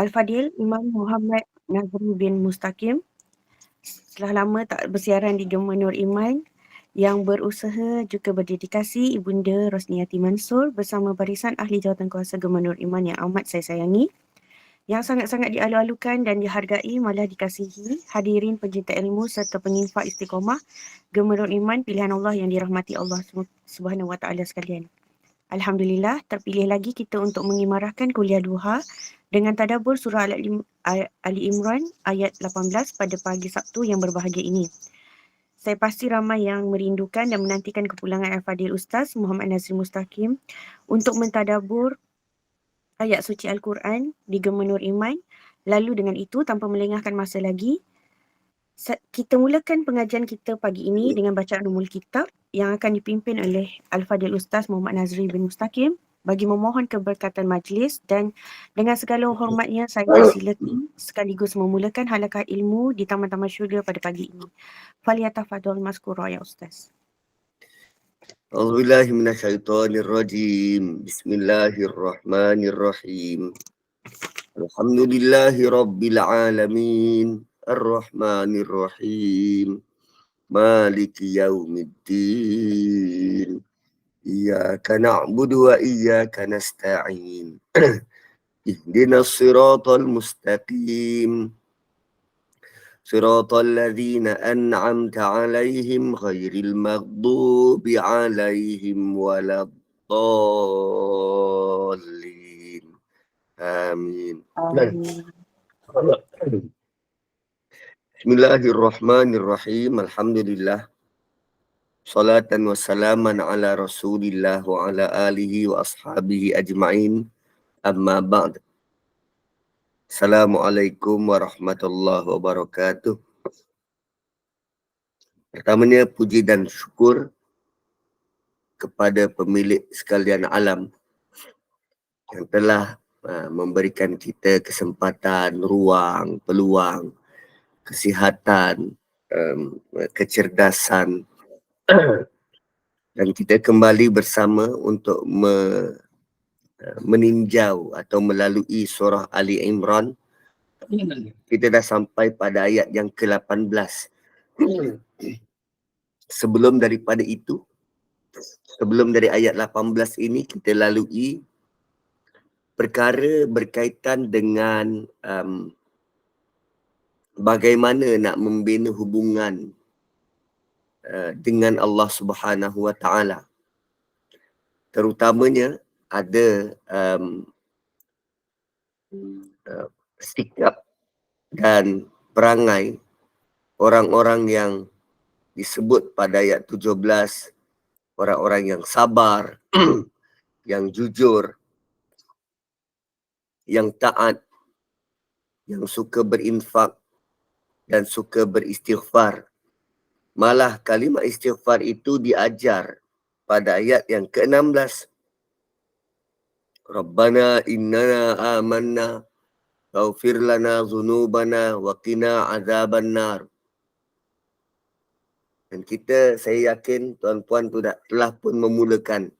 Al-Fadil Imam Muhammad Nazri bin Mustaqim setelah lama tak bersiaran di Gema Nur Iman, yang berusaha juga berdedikasi Ibunda Rosniati Mansur bersama barisan ahli jawatankuasa Gema Nur Iman yang amat saya sayangi, yang sangat-sangat dialu-alukan dan dihargai, malah dikasihi hadirin pencinta ilmu serta penyinfak istiqomah Gema Nur Iman, pilihan Allah yang dirahmati Allah Subhanahu Wa Taala sekalian. Alhamdulillah, terpilih lagi kita untuk mengimarahkan kuliah duha dengan tadabbur surah Ali Imran ayat 18 pada pagi Sabtu yang berbahagia ini. Saya pasti ramai yang merindukan dan menantikan kepulangan Al-Fadil Ustaz Muhammad Nazri Mustaqim untuk mentadabbur ayat suci Al-Quran di Gema Nur Iman. Lalu dengan itu, tanpa melengahkan masa lagi, kita mulakan pengajian kita pagi ini dengan bacaan Ummul Kitab yang akan dipimpin oleh Al-Fadil Ustaz Muhammad Nazri bin Mustaqim bagi memohon keberkatan majlis, dan dengan segala hormatnya saya persilakan sekaligus memulakan halaqah ilmu di Taman-Taman Syurga pada pagi ini. Falyatafadhal mazkura ya Ustaz. A'udzubillahi minasyaitonirrajim. Bismillahirrahmanirrahim. Alhamdulillahi rabbil alamin. Ar-Rahmanir-Rahim. Maliki yaumiddin. Iyyaka na'budu wa iyyaka nasta'in. Ihdinas siratal mustaqim. صراط الذين أنعمت عليهم غير المغضوب عليهم ولا الضالين آمين. Bismillahirrahmanirrahim. Alhamdulillah. Salatan wa salaman ala Rasulillah wa ala alihi wa ashabihi ajma'in. Amma ba'd. Assalamualaikum warahmatullahi wabarakatuh. Pertamanya puji dan syukur kepada pemilik sekalian alam yang telah memberikan kita kesempatan, ruang, peluang, kesihatan, kecerdasan dan kita kembali bersama untuk meninjau atau melalui surah Ali Imran. Kita dah sampai pada ayat yang ke-18. Sebelum daripada itu, sebelum dari ayat 18 ini, kita lalui perkara berkaitan dengan bagaimana nak membina hubungan dengan Allah Subhanahu Wa Taala. Terutamanya ada sikap dan perangai orang-orang yang disebut pada ayat 17, orang-orang yang sabar, yang jujur, yang taat, yang suka berinfak dan suka beristighfar. Malah kalimat istighfar itu diajar pada ayat yang ke-16. Rabbana innana amanna waghfir lana dhunubana wa qina azaban nar. Dan saya yakin tuan-puan telah pun memulakan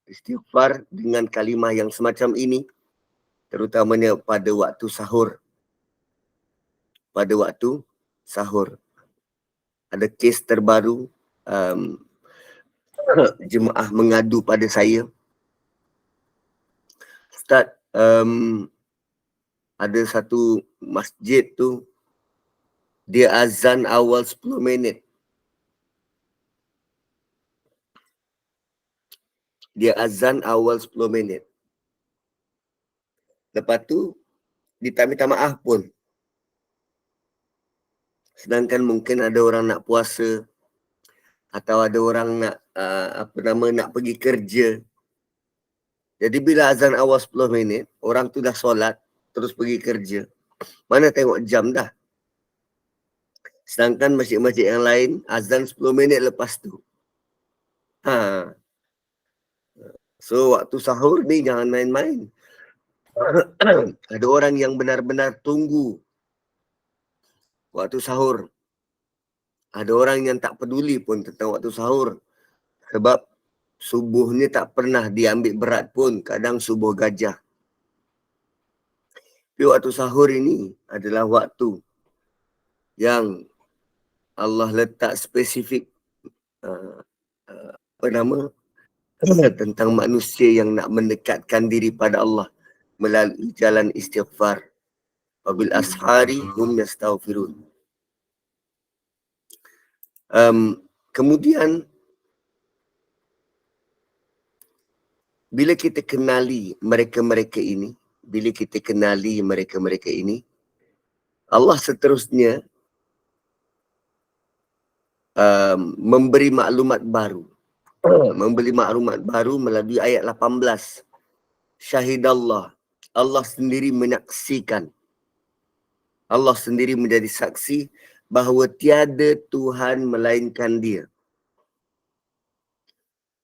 istighfar dengan kalimah yang semacam ini, terutamanya pada waktu sahur. Pada waktu sahur. Ada kes terbaru, jemaah mengadu pada saya. Ustaz, ada satu masjid tu, dia azan awal 10 minit. Dia azan awal 10 minit. Lepas tu, dia tak minta maaf pun. Sedangkan mungkin ada orang nak puasa, atau ada orang nak nak pergi kerja. Jadi bila azan awal 10 minit, orang tu dah solat, terus pergi kerja. Mana tengok jam dah. Sedangkan masjid-masjid yang lain, azan 10 minit lepas tu. So, waktu sahur ni jangan main-main. Ada orang yang benar-benar tunggu waktu sahur. Ada orang yang tak peduli pun tentang waktu sahur. Sebab subuhnya tak pernah diambil berat pun, kadang subuh gajah. Tapi waktu sahur ini adalah waktu yang Allah letak spesifik tentang manusia yang nak mendekatkan diri pada Allah melalui jalan istighfar. Wabil ashari hum yastaghfirun. Kemudian bila kita kenali mereka-mereka ini, Allah seterusnya memberi maklumat baru. Melalui ayat 18. Syahidallah. Allah sendiri menyaksikan. Allah sendiri menjadi saksi bahawa tiada Tuhan melainkan Dia.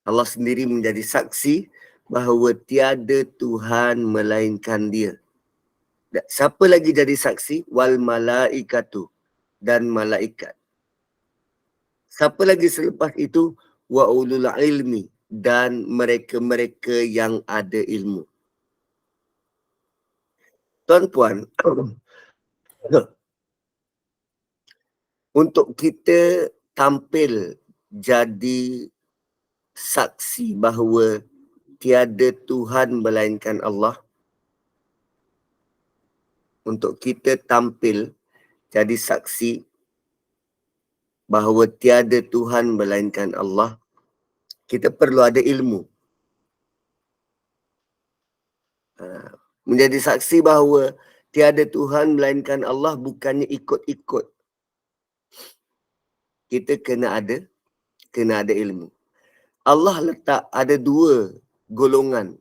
Allah sendiri menjadi saksi bahawa tiada Tuhan melainkan Dia. Siapa lagi jadi saksi? Wal malaikatu, dan malaikat. Siapa lagi selepas itu? Wa ulul ilmi, dan mereka-mereka yang ada ilmu. Tuan-puan, untuk kita tampil jadi saksi bahawa tiada Tuhan melainkan Allah, untuk kita tampil jadi saksi bahawa tiada Tuhan melainkan Allah, kita perlu ada ilmu. Menjadi saksi bahawa tiada Tuhan melainkan Allah bukannya ikut-ikut. Kita kena ada ilmu. Allah letak ada dua golongan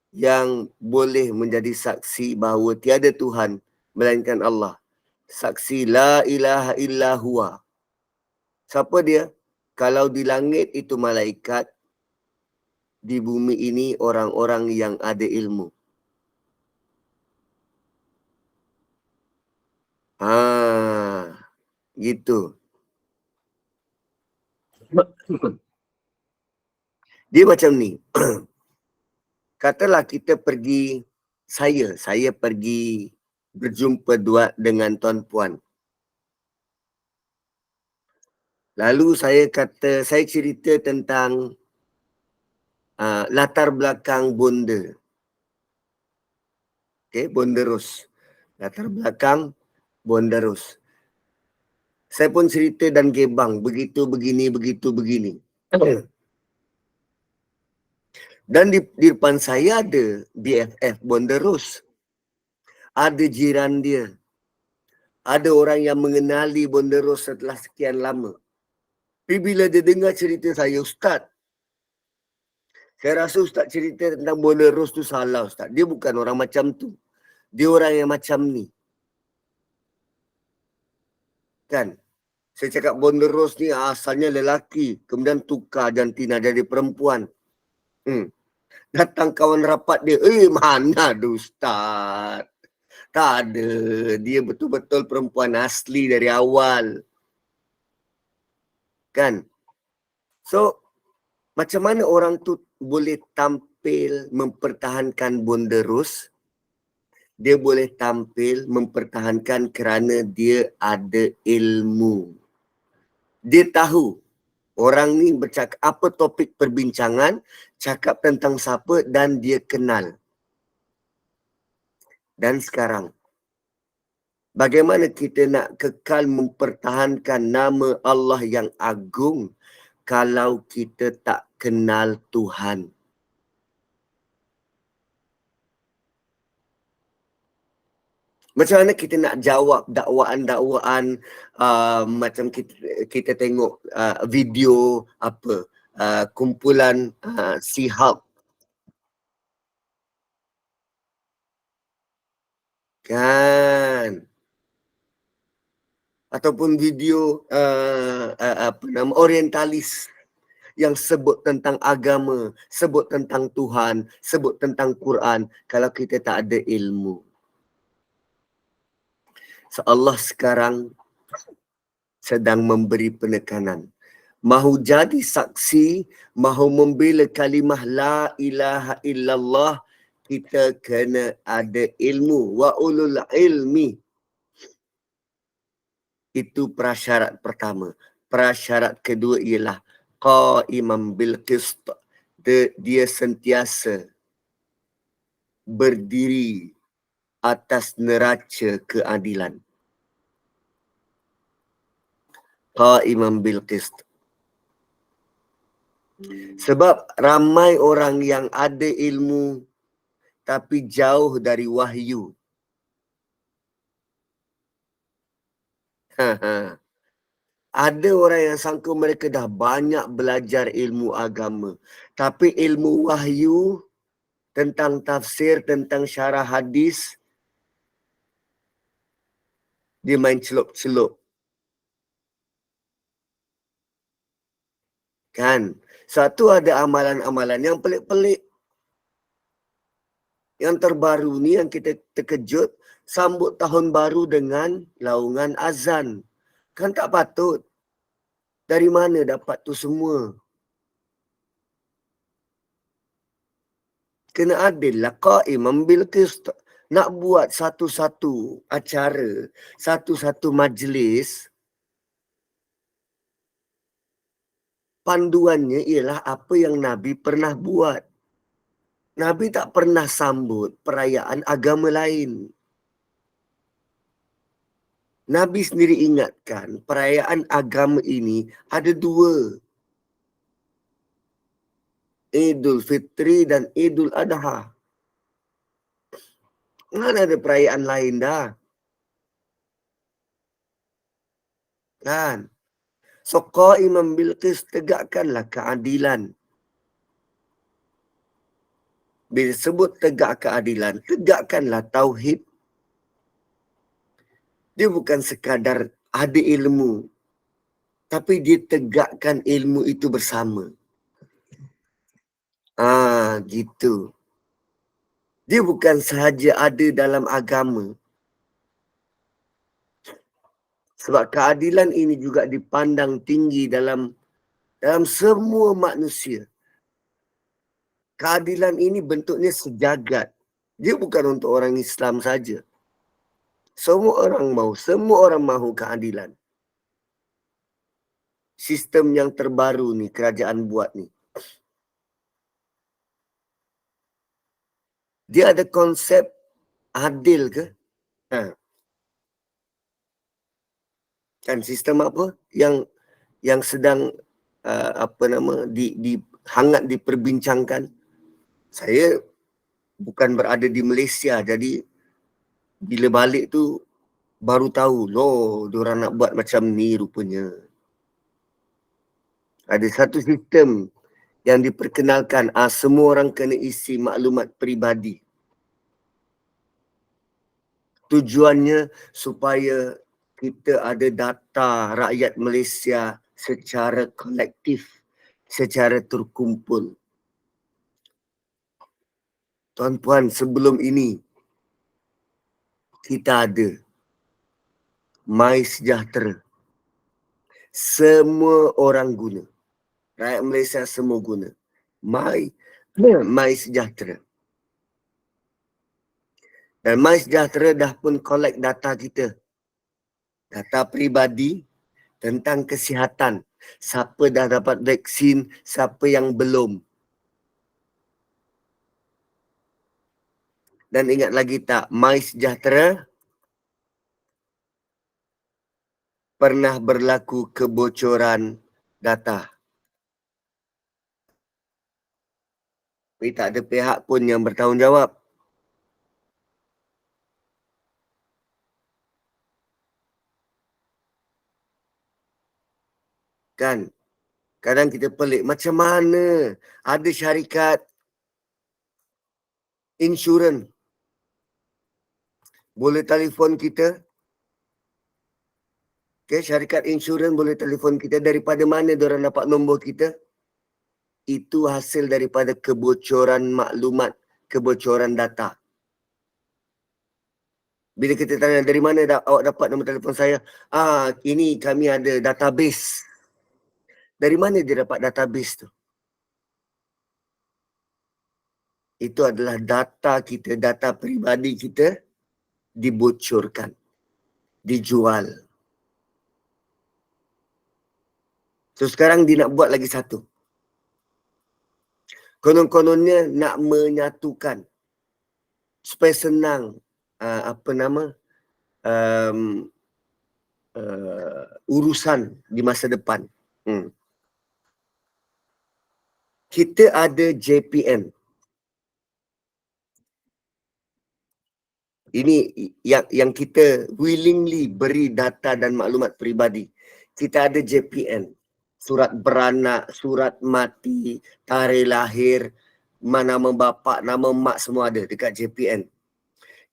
yang boleh menjadi saksi bahawa tiada Tuhan melainkan Allah. Saksi la ilaha illa huwa. Siapa dia? Kalau di langit itu malaikat, di bumi ini orang-orang yang ada ilmu. Gitu. Dia macam ni. Katalah kita pergi, saya pergi berjumpa dengan tuan-puan. Lalu saya cerita tentang latar belakang bonda. Okey, bonda Ros. Latar belakang bonda Ros. Saya pun cerita dan gebang, begitu begini. Dan di depan saya ada BFF bonda Ros. Ada jiran dia. Ada orang yang mengenali bonda Ros setelah sekian lama. Tapi bila dia dengar cerita saya, Ustaz, saya rasa Ustaz cerita tentang bonda Ros tu salah, Ustaz. Dia bukan orang macam tu. Dia orang yang macam ni. Kan? Saya cakap bonda Ros ni asalnya lelaki. Kemudian tukar jantina jadi perempuan. Datang kawan rapat dia. Mana ada Ustaz? Tak ada. Dia betul-betul perempuan asli dari awal. Kan? So, macam mana orang tu boleh tampil mempertahankan bonda Ros? Dia boleh tampil mempertahankan kerana dia ada ilmu. Dia tahu orang ni bercakap apa topik perbincangan, cakap tentang siapa dan dia kenal. Dan sekarang, bagaimana kita nak kekal mempertahankan nama Allah yang agung kalau kita tak kenal Tuhan? Macam mana kita nak jawab dakwaan-dakwaan macam kita tengok video apa kumpulan Sihab, kan? Ataupun video orientalis yang sebut tentang agama, sebut tentang Tuhan, sebut tentang Quran, kalau kita tak ada ilmu. So Allah sekarang sedang memberi penekanan. Mahu jadi saksi, mahu membela kalimah la ilaha illallah, kita kena ada ilmu. Wa ulul ilmi. Itu prasyarat pertama. Prasyarat kedua ialah qaiman bil qist. Dia sentiasa berdiri atas neraca keadilan. Qaiman bil qist. Sebab ramai orang yang ada ilmu tapi jauh dari wahyu. Ada orang yang sangka mereka dah banyak belajar ilmu agama. Tapi ilmu wahyu tentang tafsir, tentang syarah hadis, dia main celup-celup. Kan? Satu ada amalan-amalan yang pelik-pelik. Yang terbaru ni yang kita terkejut, sambut tahun baru dengan laungan azan. Kan tak patut. Dari mana dapat tu semua? Kena adil lah. Qaiman bil qist. Nak buat satu-satu acara, satu-satu majlis, panduannya ialah apa yang Nabi pernah buat. Nabi tak pernah sambut perayaan agama lain. Nabi sendiri ingatkan perayaan agama ini ada dua. Idul Fitri dan Idul Adha. Mana ada perayaan lain dah. Kan? So qaiman bil qist, tegakkanlah keadilan. Bila sebut tegak keadilan, tegakkanlah tauhid. Dia bukan sekadar ada ilmu, tapi dia tegakkan ilmu itu bersama. Gitu. Dia bukan sahaja ada dalam agama. Sebab keadilan ini juga dipandang tinggi dalam semua manusia. Keadilan ini bentuknya sejagat. Dia bukan untuk orang Islam saja. Semua orang mahu keadilan. Sistem yang terbaru ni kerajaan buat ni. Dia ada konsep adil ke? Kan sistem apa yang sedang hangat diperbincangkan. Saya bukan berada di Malaysia, jadi bila balik tu baru tahu, loh, diorang nak buat macam ni rupanya. Ada satu sistem yang diperkenalkan, semua orang kena isi maklumat peribadi. Tujuannya supaya kita ada data rakyat Malaysia secara kolektif, secara terkumpul. Tuan-puan, sebelum ini kita ada MySejahtera. Semua orang guna. Rakyat Malaysia semua guna. MySejahtera. Dan MySejahtera dah pun collect data kita. Data peribadi tentang kesihatan. Siapa dah dapat vaksin, siapa yang belum. Dan ingat lagi tak, MySejahtera pernah berlaku kebocoran data. Tapi tak ada pihak pun yang bertanggungjawab. Kan? Kadang kita pelik, macam mana ada syarikat insurans boleh telefon kita. Okay, syarikat insurans boleh telefon kita. Daripada mana diorang dapat nombor kita? Itu hasil daripada kebocoran maklumat, kebocoran data. Bila kita tanya, dari mana awak dapat nombor telefon saya? Ini kami ada database. Dari mana dia dapat database tu? itu adalah data kita, data peribadi kita dibocorkan, dijual. So sekarang dia nak buat lagi satu. Konon-kononnya nak menyatukan supaya senang urusan di masa depan. Kita ada JPN. Ini yang kita willingly beri data dan maklumat peribadi. Kita ada JPN. Surat beranak, surat mati, tarikh lahir, nama bapa, nama mak semua ada dekat JPN.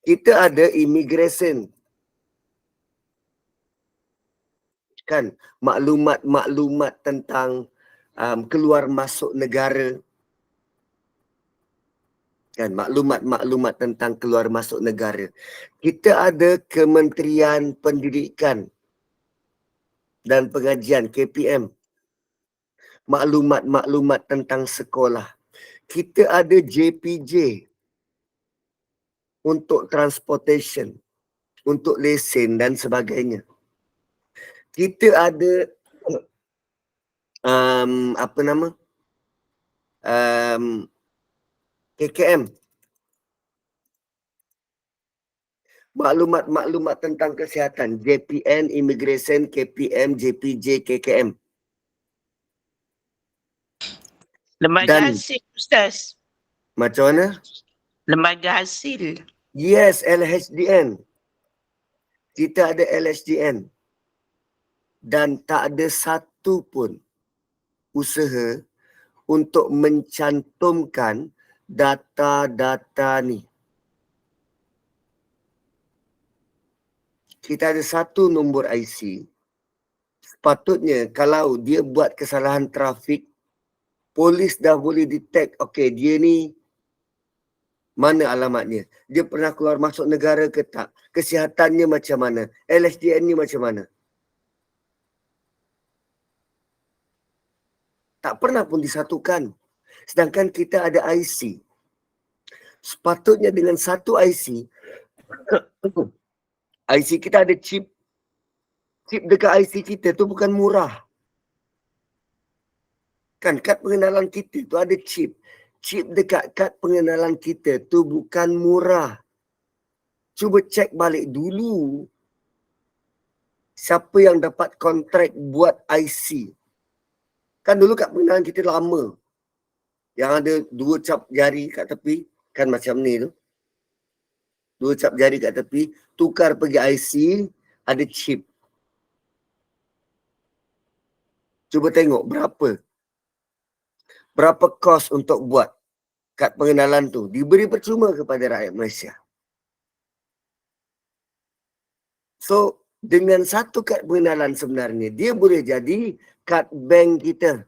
Kita ada immigration. Kan maklumat-maklumat tentang keluar masuk negara. Kan maklumat-maklumat tentang keluar masuk negara. Kita ada Kementerian Pendidikan dan Pengajian KPM. Maklumat-maklumat tentang sekolah. Kita ada JPJ untuk transportation, untuk lesen dan sebagainya. Kita ada KKM. Maklumat-maklumat tentang kesihatan. JPN, Immigration, KPM, JPJ, KKM. Lembaga hasil, Ustaz. Macam mana? Lembaga hasil. Yes, LHDN. Kita ada LHDN. Dan tak ada satu pun usaha untuk mencantumkan data-data ni. Kita ada satu nombor IC. Sepatutnya kalau dia buat kesalahan trafik, polis dah boleh detect, okey dia ni mana alamatnya, dia pernah keluar masuk negara ke tak, kesihatannya macam mana, LHDN ni macam mana. Tak pernah pun disatukan. Sedangkan kita ada IC. Sepatutnya dengan satu IC, IC kita ada chip. Chip dekat IC kita tu bukan murah. Kan kad pengenalan kita tu ada chip. Chip dekat kad pengenalan kita tu bukan murah. Cuba cek balik dulu siapa yang dapat kontrak buat IC. Kan dulu kad pengenalan kita lama. Yang ada 2 cap jari kat tepi. Kan macam ni tu. 2 cap jari kat tepi. Tukar pergi IC, ada chip. Cuba tengok berapa. Berapa kos untuk buat kad pengenalan tu. Diberi percuma kepada rakyat Malaysia. So, dengan satu kad pengenalan sebenarnya, dia boleh jadi kad bank kita.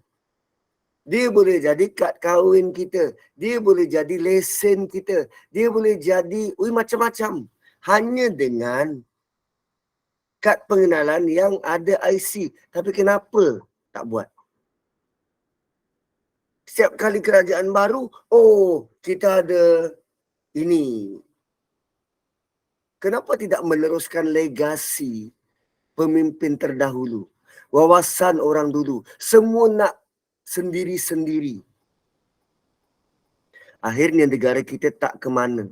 Dia boleh jadi kad kahwin kita. Dia boleh jadi lesen kita. Dia boleh jadi macam-macam. Hanya dengan kad pengenalan yang ada IC. Tapi kenapa tak buat? Setiap kali kerajaan baru, kita ada ini. Kenapa tidak meneruskan legasi pemimpin terdahulu? Wawasan orang dulu. Semua nak sendiri-sendiri. Akhirnya negara kita tak ke mana.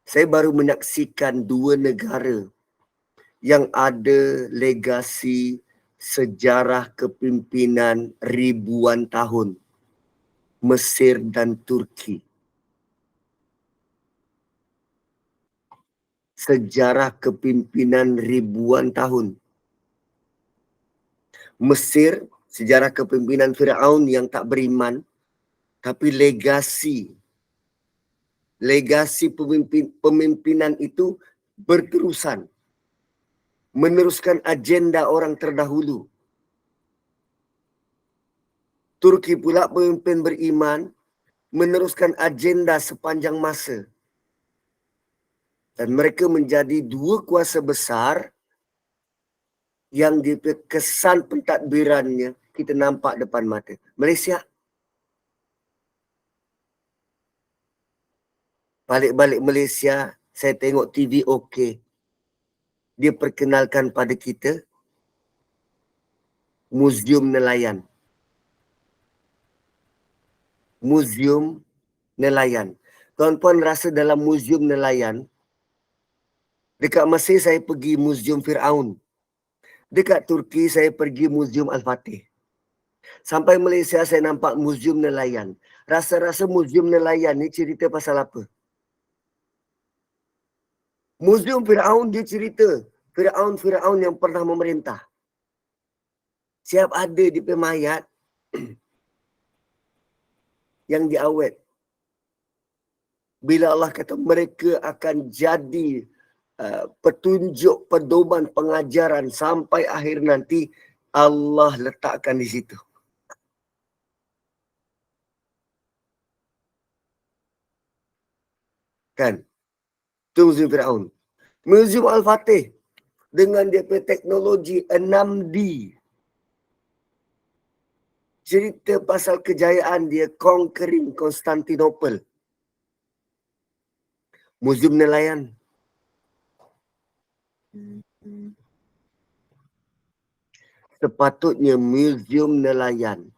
Saya baru menyaksikan 2 negara yang ada legasi sejarah kepimpinan ribuan tahun. Mesir dan Turki. Sejarah kepimpinan ribuan tahun. Mesir, sejarah kepimpinan Firaun yang tak beriman, tapi legasi pemimpinan itu berterusan. Meneruskan agenda orang terdahulu. Turki pula pemimpin beriman, meneruskan agenda sepanjang masa. Dan mereka menjadi 2 kuasa besar yang kesan pentadbirannya kita nampak depan mata. Malaysia Balik-balik Malaysia, saya tengok TV okey. Dia perkenalkan pada kita Museum Nelayan. Museum Nelayan. Tuan-puan rasa dalam Museum Nelayan, dekat Mesir saya pergi Museum Firaun. Dekat Turki saya pergi Museum Al-Fatih. Sampai Malaysia saya nampak Museum Nelayan. Rasa-rasa Museum Nelayan ni cerita pasal apa? Museum Firaun dia cerita Firaun yang pernah memerintah. Siap ada di mayat yang diawet. Bila Allah kata mereka akan jadi petunjuk, pedoman, pengajaran sampai akhir nanti, Allah letakkan di situ. Kan? Itu Museum Firaun. Museum Al-Fatih dengan dia punya teknologi 6D. Cerita pasal kejayaan dia conquering Constantinople. Museum Nelayan. Sepatutnya Museum Nelayan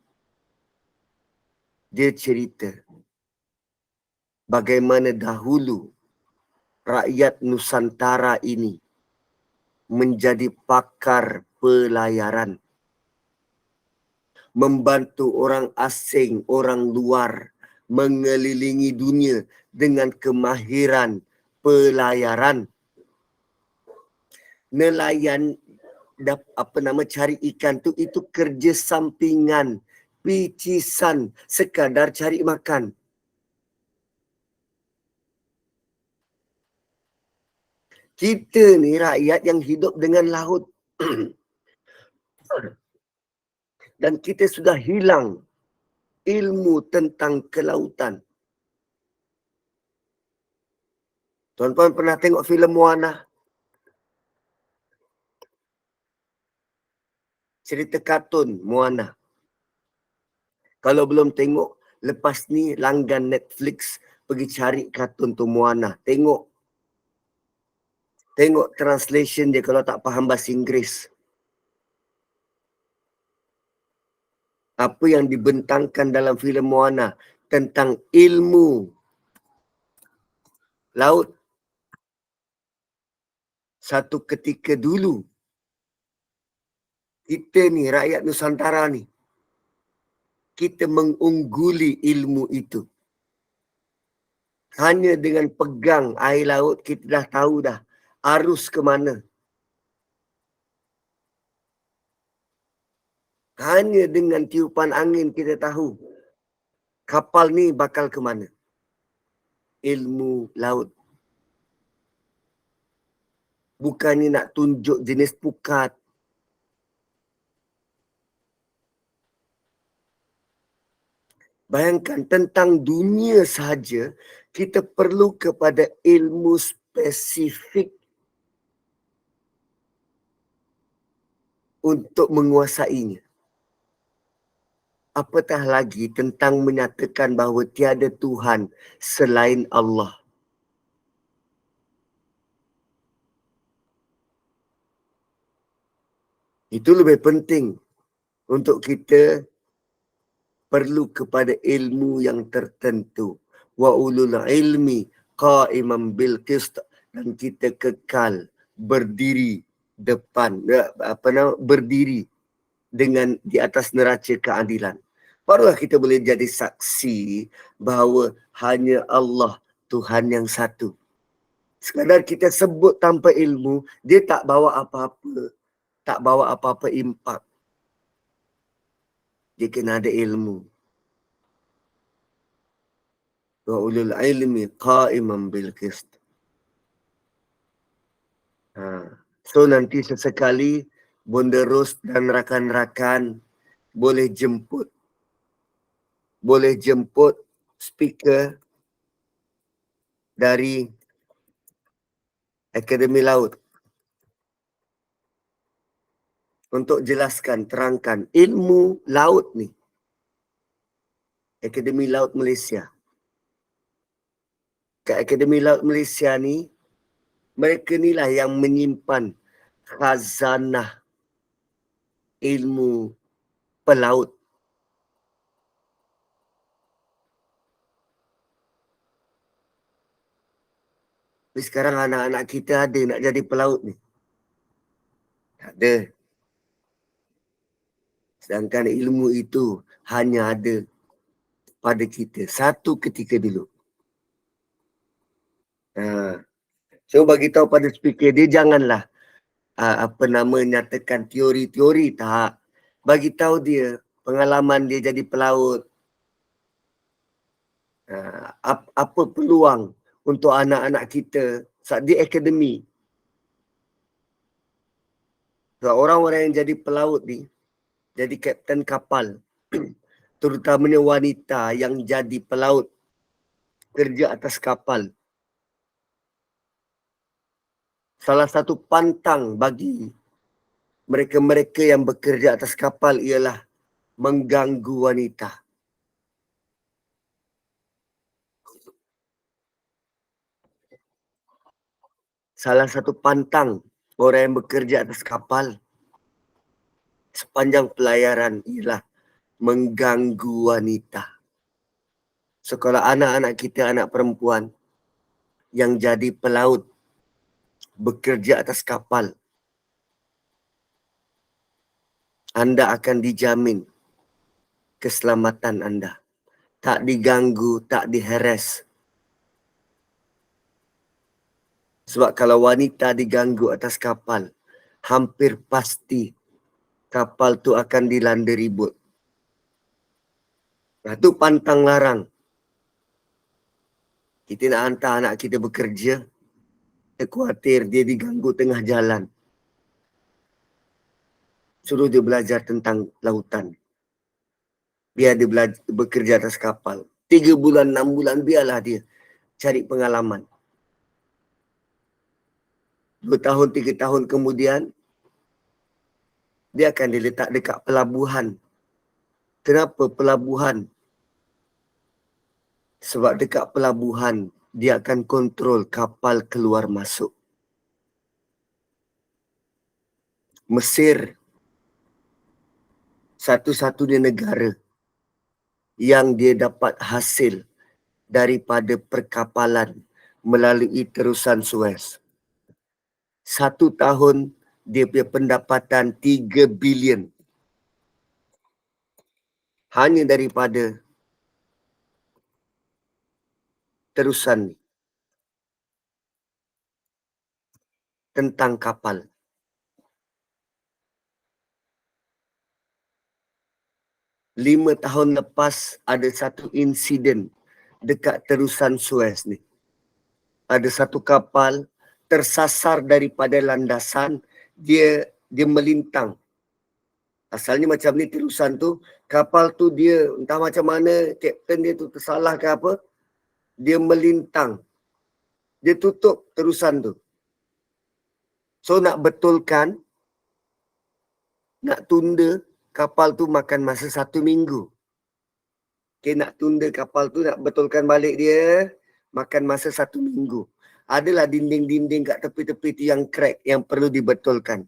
dia cerita bagaimana dahulu rakyat Nusantara ini menjadi pakar pelayaran. Membantu orang asing, orang luar mengelilingi dunia dengan kemahiran pelayaran. Nelayan cari ikan tu itu kerja sampingan, picisan, sekadar cari makan. Kita ni rakyat yang hidup dengan laut. Dan kita sudah hilang ilmu tentang kelautan. Tuan-tuan pernah tengok filem Moana? Cerita kartun Moana. Kalau belum tengok, lepas ni langgan Netflix, pergi cari kartun tu Moana. Tengok translation dia kalau tak faham bahasa Inggeris. Apa yang dibentangkan dalam filem Moana tentang ilmu laut. Satu ketika dulu, kita ni, rakyat Nusantara ni, kita mengungguli ilmu itu. Hanya dengan pegang air laut, kita dah tahu dah arus ke mana. Hanya dengan tiupan angin kita tahu kapal ni bakal ke mana. Ilmu laut. Bukannya nak tunjuk jenis pukat. Bayangkan tentang dunia sahaja, kita perlu kepada ilmu spesifik untuk menguasainya. Apatah lagi tentang menyatakan bahawa tiada Tuhan selain Allah. Itu lebih penting untuk kita perlu kepada ilmu yang tertentu. Wa ulul ilmi qa'iman bil qist, dan kita kekal berdiri depan berdiri dengan di atas neraca keadilan. Barulah kita boleh jadi saksi bahawa hanya Allah Tuhan yang satu. Sekadar kita sebut tanpa ilmu, dia tak bawa apa-apa. Tak bawa apa-apa impak. Dia kena ada ilmu. Wa ulul ilmi qa'iman bil qist. So nanti sesekali Bonda Ros dan rakan-rakan boleh jemput speaker dari Akademi Laut untuk jelaskan, terangkan ilmu laut ni. Akademi Laut Malaysia. kat Akademi Laut Malaysia ni, mereka ni lah yang menyimpan khazanah ilmu pelaut. Tapi sekarang anak-anak kita ada nak jadi pelaut ni? Tak ada. Sedangkan ilmu itu hanya ada pada kita satu ketika dulu. So bagi tahu pada speaker dia, janganlah nyatakan teori-teori, tak. Bagi tahu dia pengalaman dia jadi pelaut. Apa peluang untuk anak-anak kita saat di akademi. So, orang-orang yang jadi pelaut ni, jadi kapten kapal, terutamanya wanita yang jadi pelaut, kerja atas kapal. Salah satu pantang bagi mereka-mereka yang bekerja atas kapal ialah mengganggu wanita. Salah satu pantang orang yang bekerja atas kapal sepanjang pelayaran ialah mengganggu wanita. So kalau anak-anak kita, anak perempuan yang jadi pelaut, bekerja atas kapal, anda akan dijamin keselamatan anda. Tak diganggu, tak diheres. Sebab kalau wanita diganggu atas kapal, hampir pasti kapal tu akan dilanda ribut. Nah, tu pantang larang. Kita nak hantar anak kita bekerja, kita khawatir dia diganggu tengah jalan. Suruh dia belajar tentang lautan. Biar dia bekerja atas kapal. 3 bulan, 6 bulan, biarlah dia cari pengalaman. 2 tahun, 3 tahun kemudian, dia akan diletak dekat pelabuhan. Kenapa pelabuhan? Sebab dekat pelabuhan, dia akan kontrol kapal keluar masuk. Mesir, satu-satunya negara yang dia dapat hasil daripada perkapalan melalui terusan Suez. 1 tahun dia punya pendapatan 3 bilion. Hanya daripada terusan ni. Tentang kapal. 5 tahun lepas ada satu insiden dekat terusan Suez ni. Ada satu kapal tersasar daripada landasan, dia melintang. Asalnya macam ni terusan tu, kapal tu dia entah macam mana, kapten dia tu tersalah ke apa, dia melintang. Dia tutup terusan tu. So nak betulkan, nak tunda, kapal tu makan masa 1 minggu. Okay, nak tunda kapal tu, nak betulkan balik dia, makan masa 1 minggu. Adalah dinding-dinding kat tepi-tepi tu yang crack, yang perlu dibetulkan.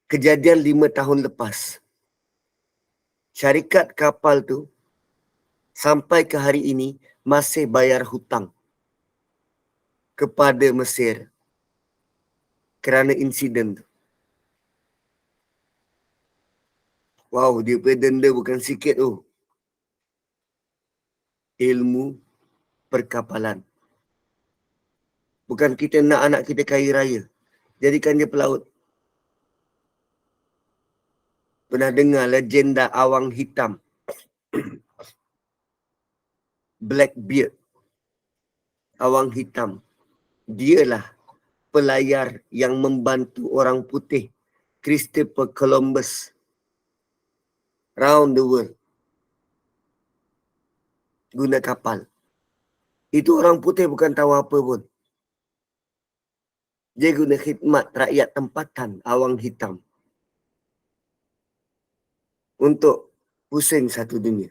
Kejadian 5 tahun lepas. Syarikat kapal tu sampai ke hari ini masih bayar hutang kepada Mesir kerana insiden tu. Wow, dia punya denda bukan sikit tu. Ilmu perkapalan. Bukan kita nak anak kita kaya raya, jadikan dia pelaut. Pernah dengar legenda awang hitam? Blackbeard. Awang hitam. Dialah pelayar yang membantu orang putih, Christopher Columbus, round the world. Guna kapal. Itu orang putih bukan tahu apa pun. Dia guna khidmat rakyat tempatan, awang hitam. Untuk pusing satu dunia.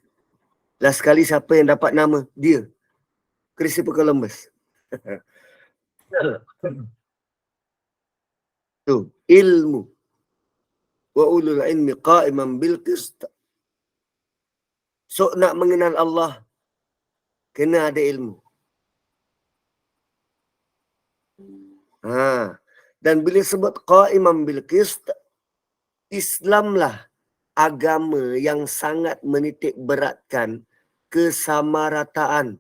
Last sekali siapa yang dapat nama? Dia. Christopher Columbus. Tu, ilmu. Wa ulul ilmi qa'iman bil qist. So nak mengenal Allah, kena ada ilmu. Dan bila sebut qa'iman bil qist, Islamlah agama yang sangat menitik beratkan kesamarataan.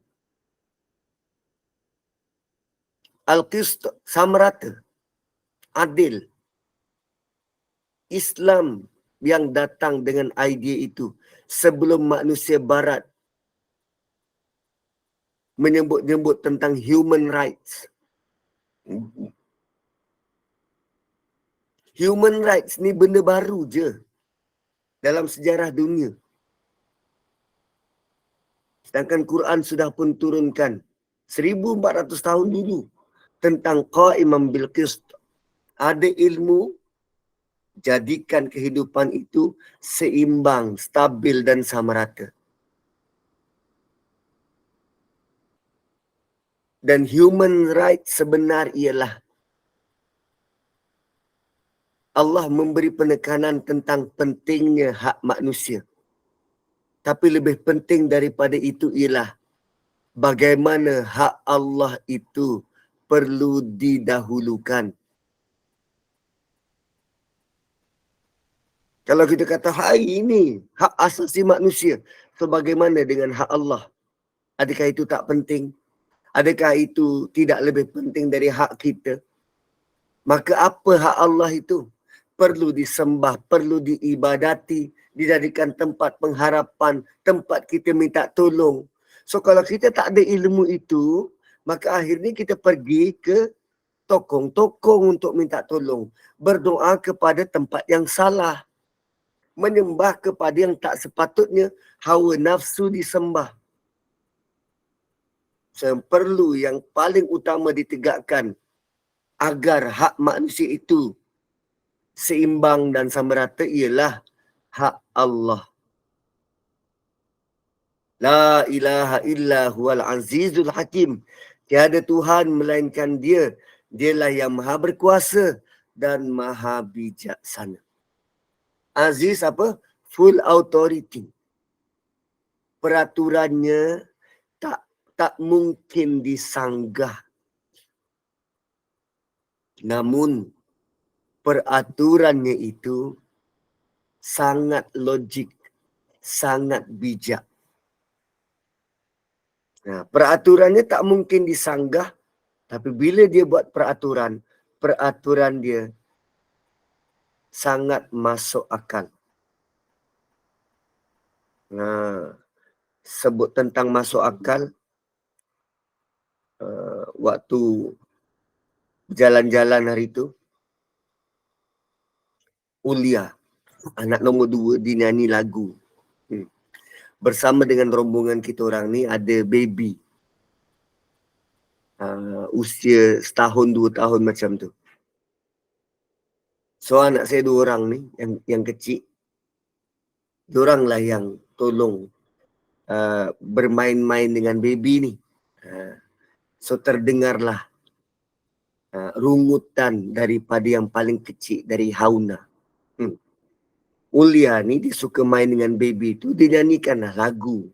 Al-qist, sama rata, adil. Islam yang datang dengan idea itu sebelum manusia barat menyebut-nyebut tentang human rights. Human rights ni benda baru je dalam sejarah dunia. Sedangkan Quran sudah pun turunkan 1400 tahun dulu tentang qa'iman bil qist. Ada ilmu, jadikan kehidupan itu seimbang, stabil dan sama rata. Dan human rights sebenar ialah Allah memberi penekanan tentang pentingnya hak manusia. Tapi lebih penting daripada itu ialah bagaimana hak Allah itu perlu didahulukan. Kalau kita kata hari ini hak asasi manusia, so bagaimana dengan hak Allah? Adakah itu tak penting? Adakah itu tidak lebih penting dari hak kita? Maka apa hak Allah itu? Perlu disembah, perlu diibadati, dijadikan tempat pengharapan, tempat kita minta tolong. So kalau kita tak ada ilmu itu, maka akhirnya kita pergi ke tokong-tokong untuk minta tolong. Berdoa kepada tempat yang salah. Menyembah kepada yang tak sepatutnya, hawa nafsu disembah. So, yang perlu, yang paling utama ditegakkan agar hak manusia itu seimbang dan sama rata ialah hak Allah. La ilaha illa huwal azizul hakim. Tiada Tuhan melainkan Dia. Dialah yang maha berkuasa dan maha bijaksana. Aziz apa? Full authority. Peraturannya tak mungkin disanggah. Namun peraturannya itu sangat logik, sangat bijak. Nah, peraturannya tak mungkin disanggah, tapi bila dia buat peraturan dia sangat masuk akal. Nah, sebut tentang masuk akal, waktu jalan-jalan hari itu, Ulia, anak nombor 2, dia nyanyi lagu. Bersama dengan rombongan kita orang ni ada baby. Usia setahun, 2 tahun macam tu. So anak saya 2 orang ni, yang kecil, diorang lah yang tolong bermain-main dengan baby ni. So terdengarlah rungutan daripada yang paling kecil, dari Hauna. Ulia ni dia suka main dengan baby tu, dia nyanyikanlah lagu.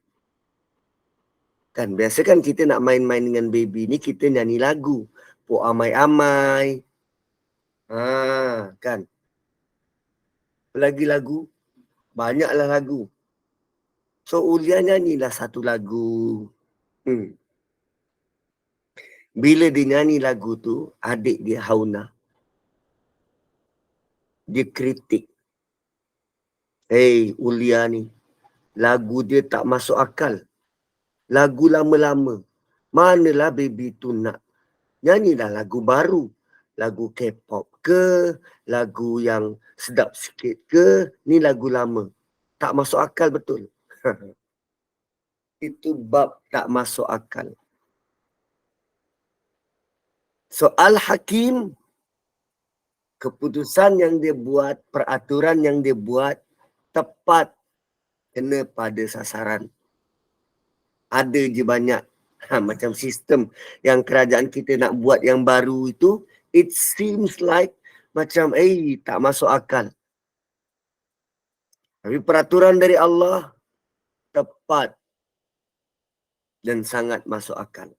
Kan biasa kan kita nak main-main dengan baby ni, kita nyanyi lagu. Po amai-amai. Kan. Lagi lagu, banyaklah lagu. So Ulia nyanyilah satu lagu. Bila dia nyanyi lagu tu, adik dia Hauna, dia kritik. Hey Ulia ni, lagu dia tak masuk akal. Lagu lama-lama. Manalah baby tu nak. Nyanyilah lagu baru. Lagu K-pop ke, lagu yang sedap sikit ke, ni lagu lama. Tak masuk akal betul. Itu bab tak masuk akal. So Al-Hakim, keputusan yang dia buat, peraturan yang dia buat, tepat, kena pada sasaran. Ada je banyak Macam sistem yang kerajaan kita nak buat yang baru itu, it seems like macam tak masuk akal. Tapi peraturan dari Allah tepat dan sangat masuk akal.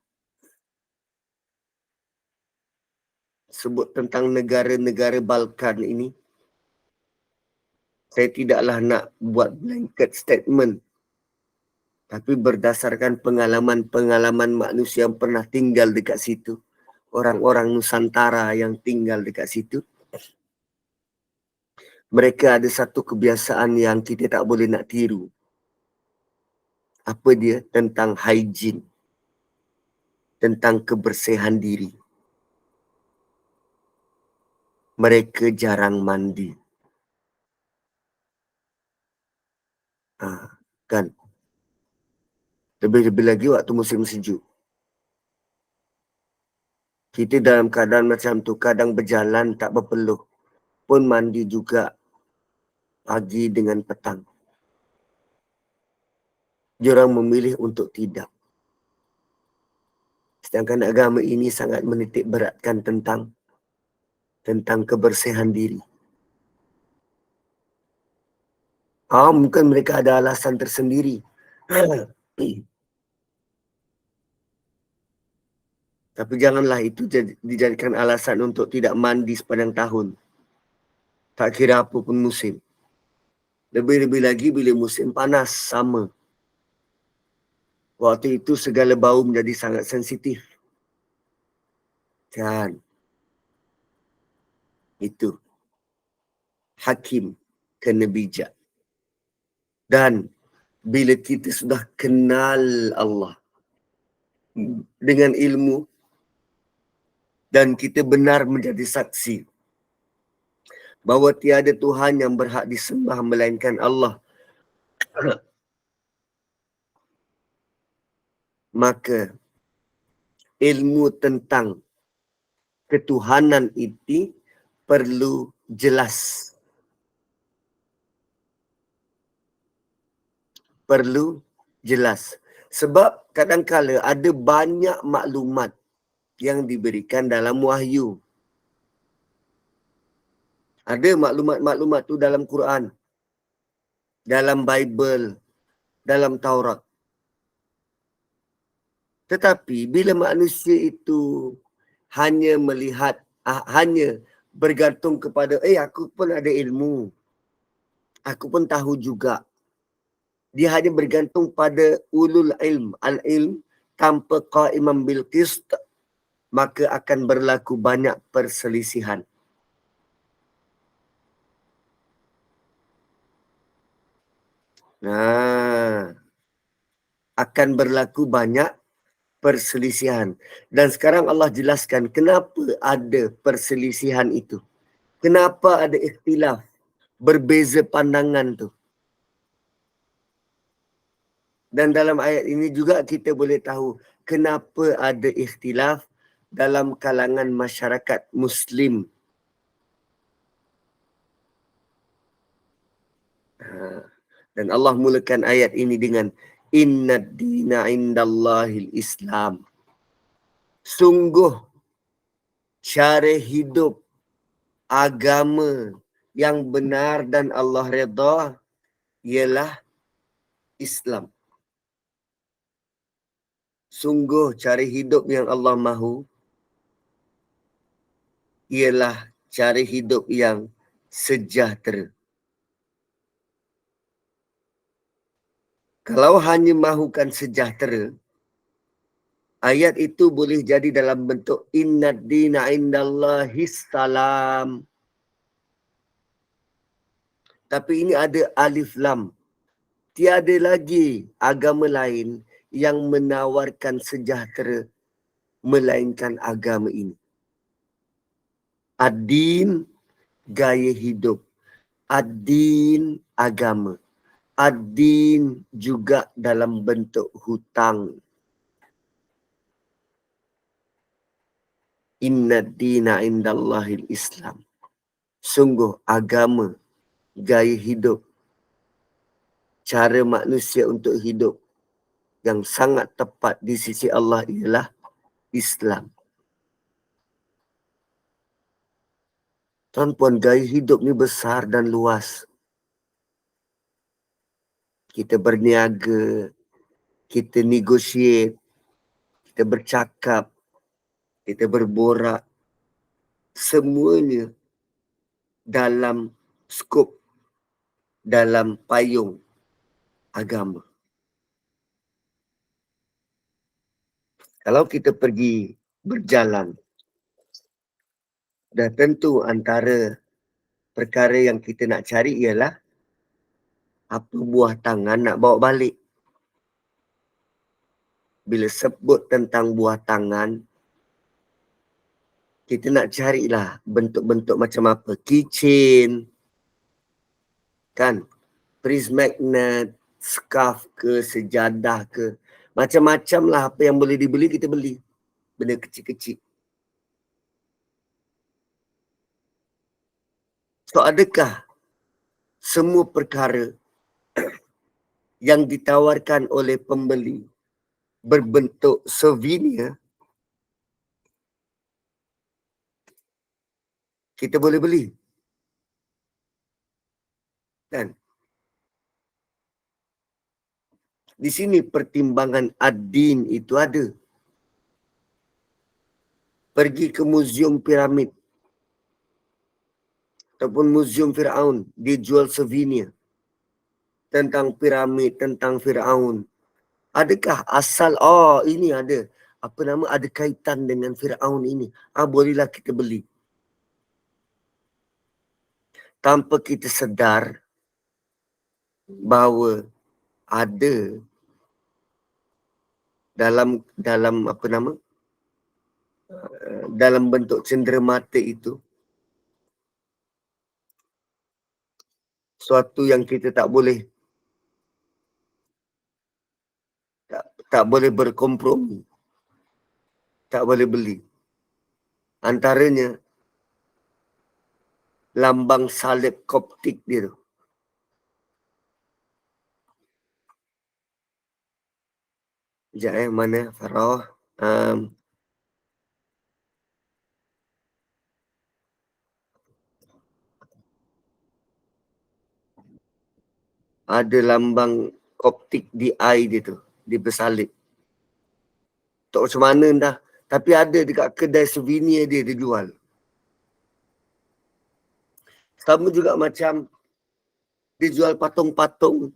Sebut tentang negara-negara Balkan ini, saya tidaklah nak buat blanket statement, tapi berdasarkan pengalaman-pengalaman manusia yang pernah tinggal dekat situ, orang-orang Nusantara yang tinggal dekat situ, mereka ada satu kebiasaan yang kita tak boleh nak tiru. Apa dia? Tentang hygiene. Tentang kebersihan diri. Mereka jarang mandi. Kan? Lebih-lebih lagi waktu musim sejuk. Kita dalam keadaan macam tu, kadang berjalan tak berpeluh. Pun mandi juga pagi dengan petang. Diorang memilih untuk tidak. Sedangkan agama ini sangat menitik beratkan tentang kebersihan diri. Mungkin mereka ada alasan tersendiri. Tapi janganlah itu dijadikan alasan untuk tidak mandi sepanjang tahun. Tak kira apa pun musim. Lebih-lebih lagi bila musim panas, sama. Waktu itu segala bau menjadi sangat sensitif. Kan? Itu. Hakim kena bijak. Dan bila kita sudah kenal Allah dengan ilmu dan kita benar menjadi saksi bahawa tiada Tuhan yang berhak disembah melainkan Allah, maka ilmu tentang ketuhanan itu perlu jelas. Perlu jelas. Sebab kadang-kala ada banyak maklumat yang diberikan dalam wahyu. Ada maklumat-maklumat tu dalam Quran, dalam Bible, dalam Taurat. Tetapi bila manusia itu hanya melihat, hanya bergantung kepada, aku pun ada ilmu, aku pun tahu juga. Dia hanya bergantung pada ulul ilm, al-ilm, tanpa qa'iman bil qist, maka akan berlaku banyak perselisihan. Akan berlaku banyak perselisihan. Dan sekarang Allah jelaskan kenapa ada perselisihan itu. Kenapa ada ikhtilaf, berbeza pandangan tu. Dan dalam ayat ini juga kita boleh tahu kenapa ada ikhtilaf dalam kalangan masyarakat Muslim. Dan Allah mulakan ayat ini dengan Innad dina indallahil Islam. Sungguh cara hidup agama yang benar dan Allah redha ialah Islam. Sungguh cara hidup yang Allah mahu ialah cara hidup yang sejahtera. Kalau hanya mahukan sejahtera, ayat itu boleh jadi dalam bentuk Innad dina indallahis salam. Tapi ini ada alif lam. Tiada lagi agama lain yang menawarkan sejahtera melainkan agama ini. Ad-din, gaya hidup. Ad-din, agama. Ad-din juga dalam bentuk hutang. Innad dina indallahil Islam. Sungguh agama, gaya hidup, cara manusia untuk hidup yang sangat tepat di sisi Allah ialah Islam. Tuan-puan, gaya hidup ni besar dan luas. Kita berniaga, kita negotiate, kita bercakap, kita berborak. Semuanya dalam skop, dalam payung agama. Kalau kita pergi berjalan, dah tentu antara perkara yang kita nak cari ialah apa buah tangan nak bawa balik. Bila sebut tentang buah tangan, kita nak carilah bentuk-bentuk macam apa. Keychain, kan? Pris magnet, scarf ke, sejadah ke. Macam-macam lah apa yang boleh dibeli, kita beli. Benda kecil-kecil. So, adakah semua perkara yang ditawarkan oleh pembeli berbentuk souvenir, kita boleh beli? Kan? Di sini pertimbangan ad-din itu ada. Pergi ke muzium piramid ataupun muzium Firaun, dia jual souvenir tentang piramid, tentang Firaun. Adakah asal, ini ada, ada kaitan dengan Firaun ini. Bolehlah kita beli. Tanpa kita sedar bahawa ada dalam dalam bentuk cenderamata itu suatu yang kita tak boleh berkompromi, tak boleh beli. Antaranya lambang salib Koptik dia tu. Sekejap mana Farah? Ada lambang Koptik di eye dia tu. Dia bersalib. Tak macam mana dah. Tapi ada dekat kedai souvenir dia jual. Sama juga macam dia jual patung-patung.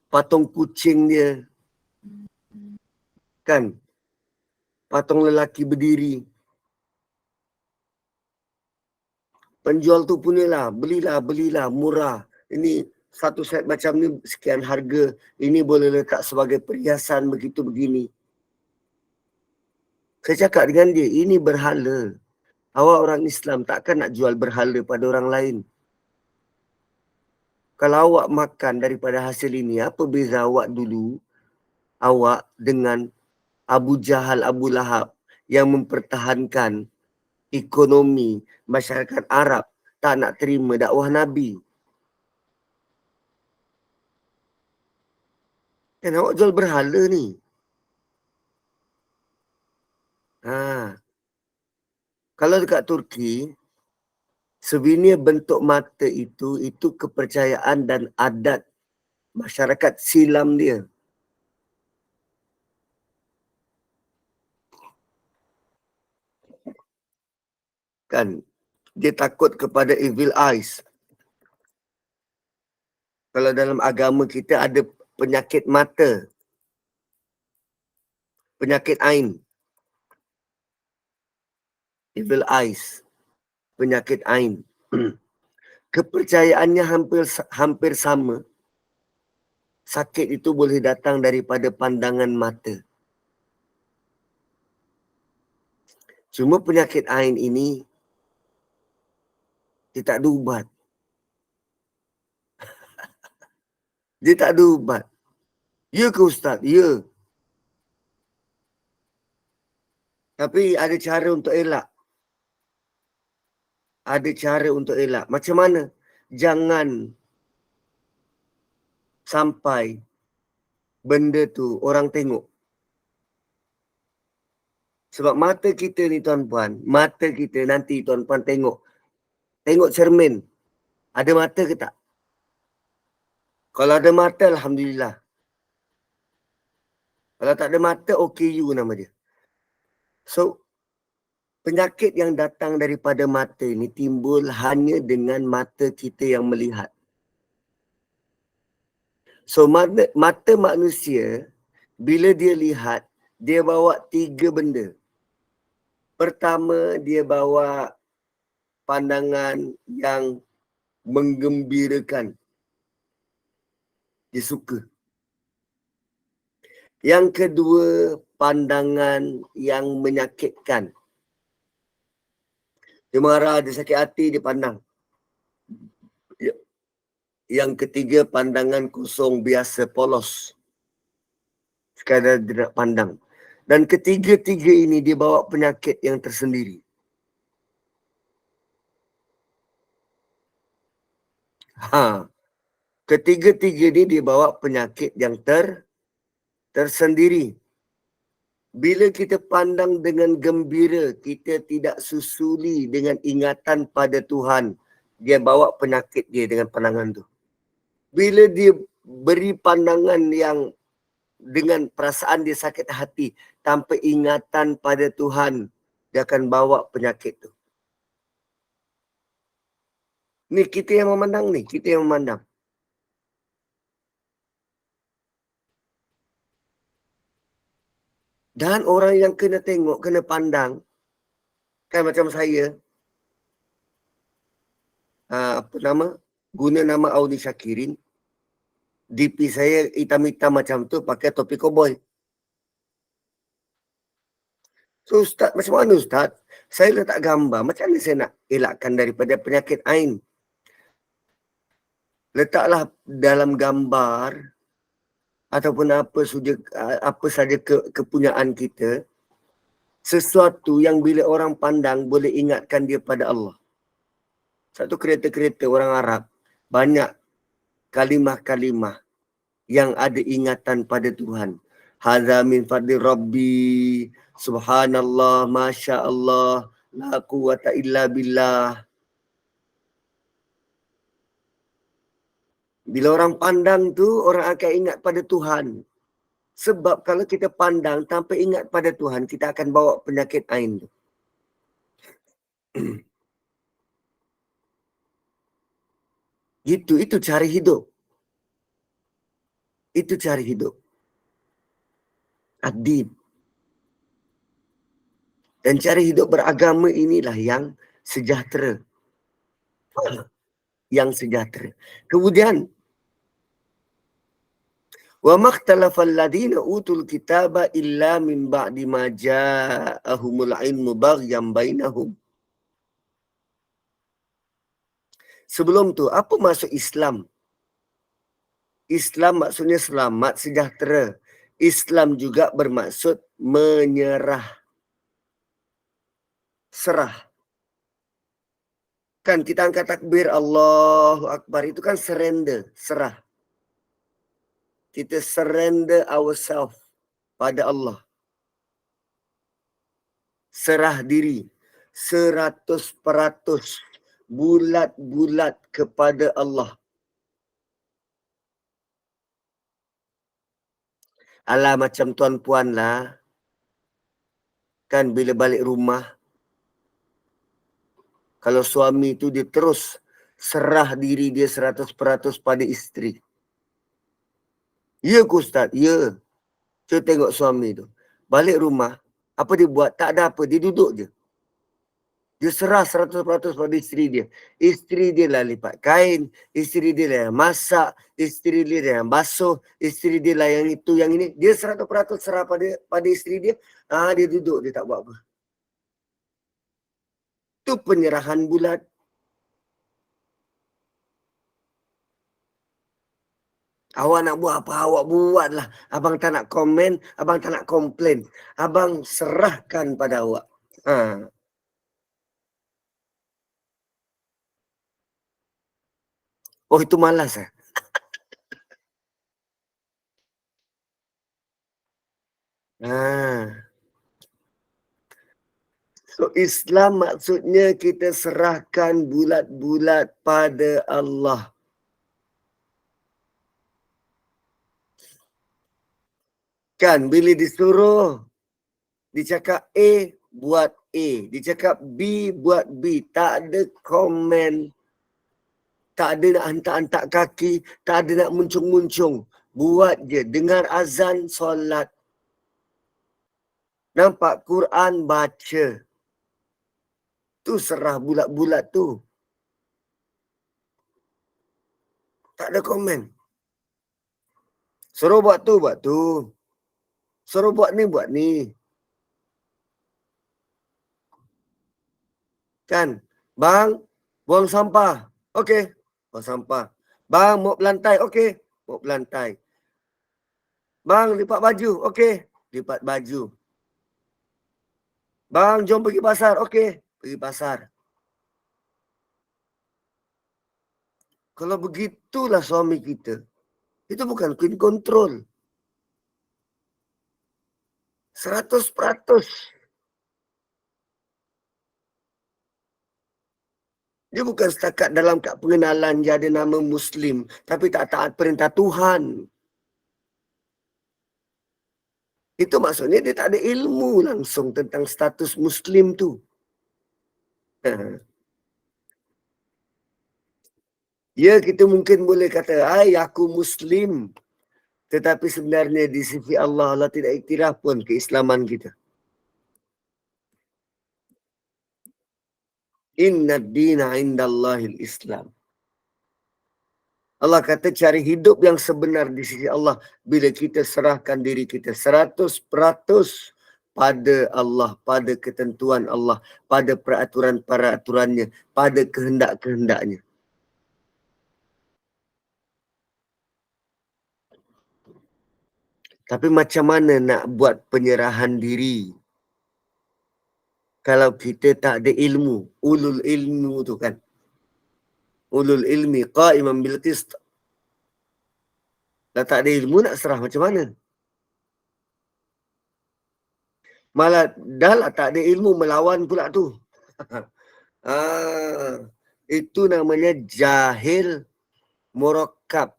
Patung kucing dia. Kan? Patung lelaki berdiri. Penjual tu punyalah, belilah, murah. Ini satu set macam ni sekian harga. Ini boleh letak sebagai perhiasan begitu begini. Saya cakap dengan dia, ini berhala. Awak orang Islam takkan nak jual berhala pada orang lain. Kalau awak makan daripada hasil ini, apa beza awak dulu, awak dengan Abu Jahal, Abu Lahab yang mempertahankan ekonomi masyarakat Arab, tak nak terima dakwah Nabi. Kan awak jual berhala ni. Kalau dekat Turki, souvenir bentuk mata itu kepercayaan dan adat masyarakat silam dia. Kan? Dia takut kepada evil eyes. Kalau dalam agama kita ada penyakit mata. Penyakit ain. Evil eyes. Penyakit ain. Kepercayaannya hampir sama. Sakit itu boleh datang daripada pandangan mata. Cuma penyakit ain ini dia tak ada ubat. Dia tak ada ubat. Ya ke Ustaz? Ya. Tapi ada cara untuk elak. Ada cara untuk elak. Macam mana? Jangan sampai benda tu orang tengok. Sebab mata kita ni tuan-puan, mata kita nanti tuan-puan tengok cermin. Ada mata ke tak? Kalau ada mata, Alhamdulillah. Kalau tak ada mata, OKU nama dia. So, penyakit yang datang daripada mata ni timbul hanya dengan mata kita yang melihat. So, mata manusia, bila dia lihat, dia bawa 3 benda. Pertama, dia bawa pandangan yang menggembirakan. Dia suka. Yang kedua, pandangan yang menyakitkan. Dia marah, dia sakit hati, dia pandang. Yang ketiga, pandangan kosong, biasa, polos. Sekadar dia nak pandang. Dan ketiga-tiga ini dia bawa penyakit yang tersendiri. Ketiga-tiga ni dia bawa penyakit yang tersendiri. Bila kita pandang dengan gembira, kita tidak susuli dengan ingatan pada Tuhan. Dia bawa penyakit dia dengan pandangan tu. Bila dia beri pandangan yang dengan perasaan dia sakit hati, tanpa ingatan pada Tuhan, dia akan bawa penyakit tu. Ni kita yang memandang ni, kita yang memandang. Dan orang yang kena tengok, kena pandang, kan macam saya, guna nama Audi Syakirin, DP saya hitam-hitam macam tu, pakai topi koboi. So Ustaz, macam mana Ustaz? Saya letak gambar, macam mana saya nak elakkan daripada penyakit ain? Letaklah dalam gambar ataupun apa saja kepunyaan kita, sesuatu yang bila orang pandang boleh ingatkan dia pada Allah. Satu kereta-kereta orang Arab, banyak kalimah-kalimah yang ada ingatan pada Tuhan. Hadza min fadli Rabbi, subhanallah, masya Allah, la quwata illa billah. Bila orang pandang tu, orang akan ingat pada Tuhan. Sebab kalau kita pandang tanpa ingat pada Tuhan, kita akan bawa penyakit ain tu. Itu cara hidup. Itu cara hidup. Adib. Dan cara hidup beragama inilah yang sejahtera. Yang sejahtera. Kemudian, wa makhtalafal ladina utul kitaba illa min ba'di ma ja'ahumul ilmu baghyan bainahum. Sebelum tu, apa maksud Islam? Islam maksudnya selamat, sejahtera. Islam juga bermaksud menyerah. Serah. Kan kita angkat takbir Allahu Akbar, itu kan surrender, serah. Kita surrender ourselves pada Allah. Serah diri 100% bulat-bulat kepada Allah. Alah macam tuan-puan lah. Kan bila balik rumah, kalau suami tu dia terus serah diri dia 100% pada isteri. Ya ke Ustaz? Ya. Cuba tengok suami tu. Balik rumah, apa dia buat? Tak ada apa. Dia duduk je. Dia serah 100% pada isteri dia. Isteri dia lah lipat kain. Isteri dia lah yang masak. Isteri dia lah yang basuh. Isteri dia lah yang itu, yang ini. Dia 100% serah pada isteri dia. Dia duduk. Dia tak buat apa. Itu penyerahan bulat. Awak nak buat apa, awak buatlah. Abang tak nak komen, abang tak nak komplain. Abang serahkan pada awak. Oh, itu malas. So Islam maksudnya kita serahkan bulat-bulat pada Allah. Kan bila disuruh, dicakap A, buat A. Dicakap B, buat B. Tak ada komen. Tak ada nak hantar-hantar kaki. Tak ada nak muncung-muncung. Buat je. Dengar azan, solat. Nampak Quran, baca. Tu serah bulat-bulat tu. Tak ada komen. Suruh buat tu, buat tu. Suruh buat ni. Kan? Bang, buang sampah. Okey, buang sampah. Bang, mop lantai. Okey, mop lantai. Bang, lipat baju. Okey, lipat baju. Bang, jom pergi pasar. Okey, pergi pasar. Kalau begitulah suami kita. Itu bukan queen control. 100%. Dia bukan setakat dalam kad pengenalan dia ada nama Muslim. Tapi tak taat perintah Tuhan. Itu maksudnya dia tak ada ilmu langsung tentang status Muslim tu. Ya, kita mungkin boleh kata, aku Muslim. Tetapi sebenarnya di sisi Allah, Allah tidak iktiraf pun keislaman kita. Inna ad-dina indallahil Islam. Allah kata cari hidup yang sebenar di sisi Allah bila kita serahkan diri kita 100% pada Allah, pada ketentuan Allah, pada peraturan-peraturannya, pada kehendak-kehendaknya. Tapi macam mana nak buat penyerahan diri kalau kita tak ada ilmu? Ulul ilmu tu kan. Ulul ilmi qa'iman bil qist. Dah tak ada ilmu nak serah macam mana? Malah dah lah tak ada ilmu melawan pula tu. Itu namanya jahil murakkab.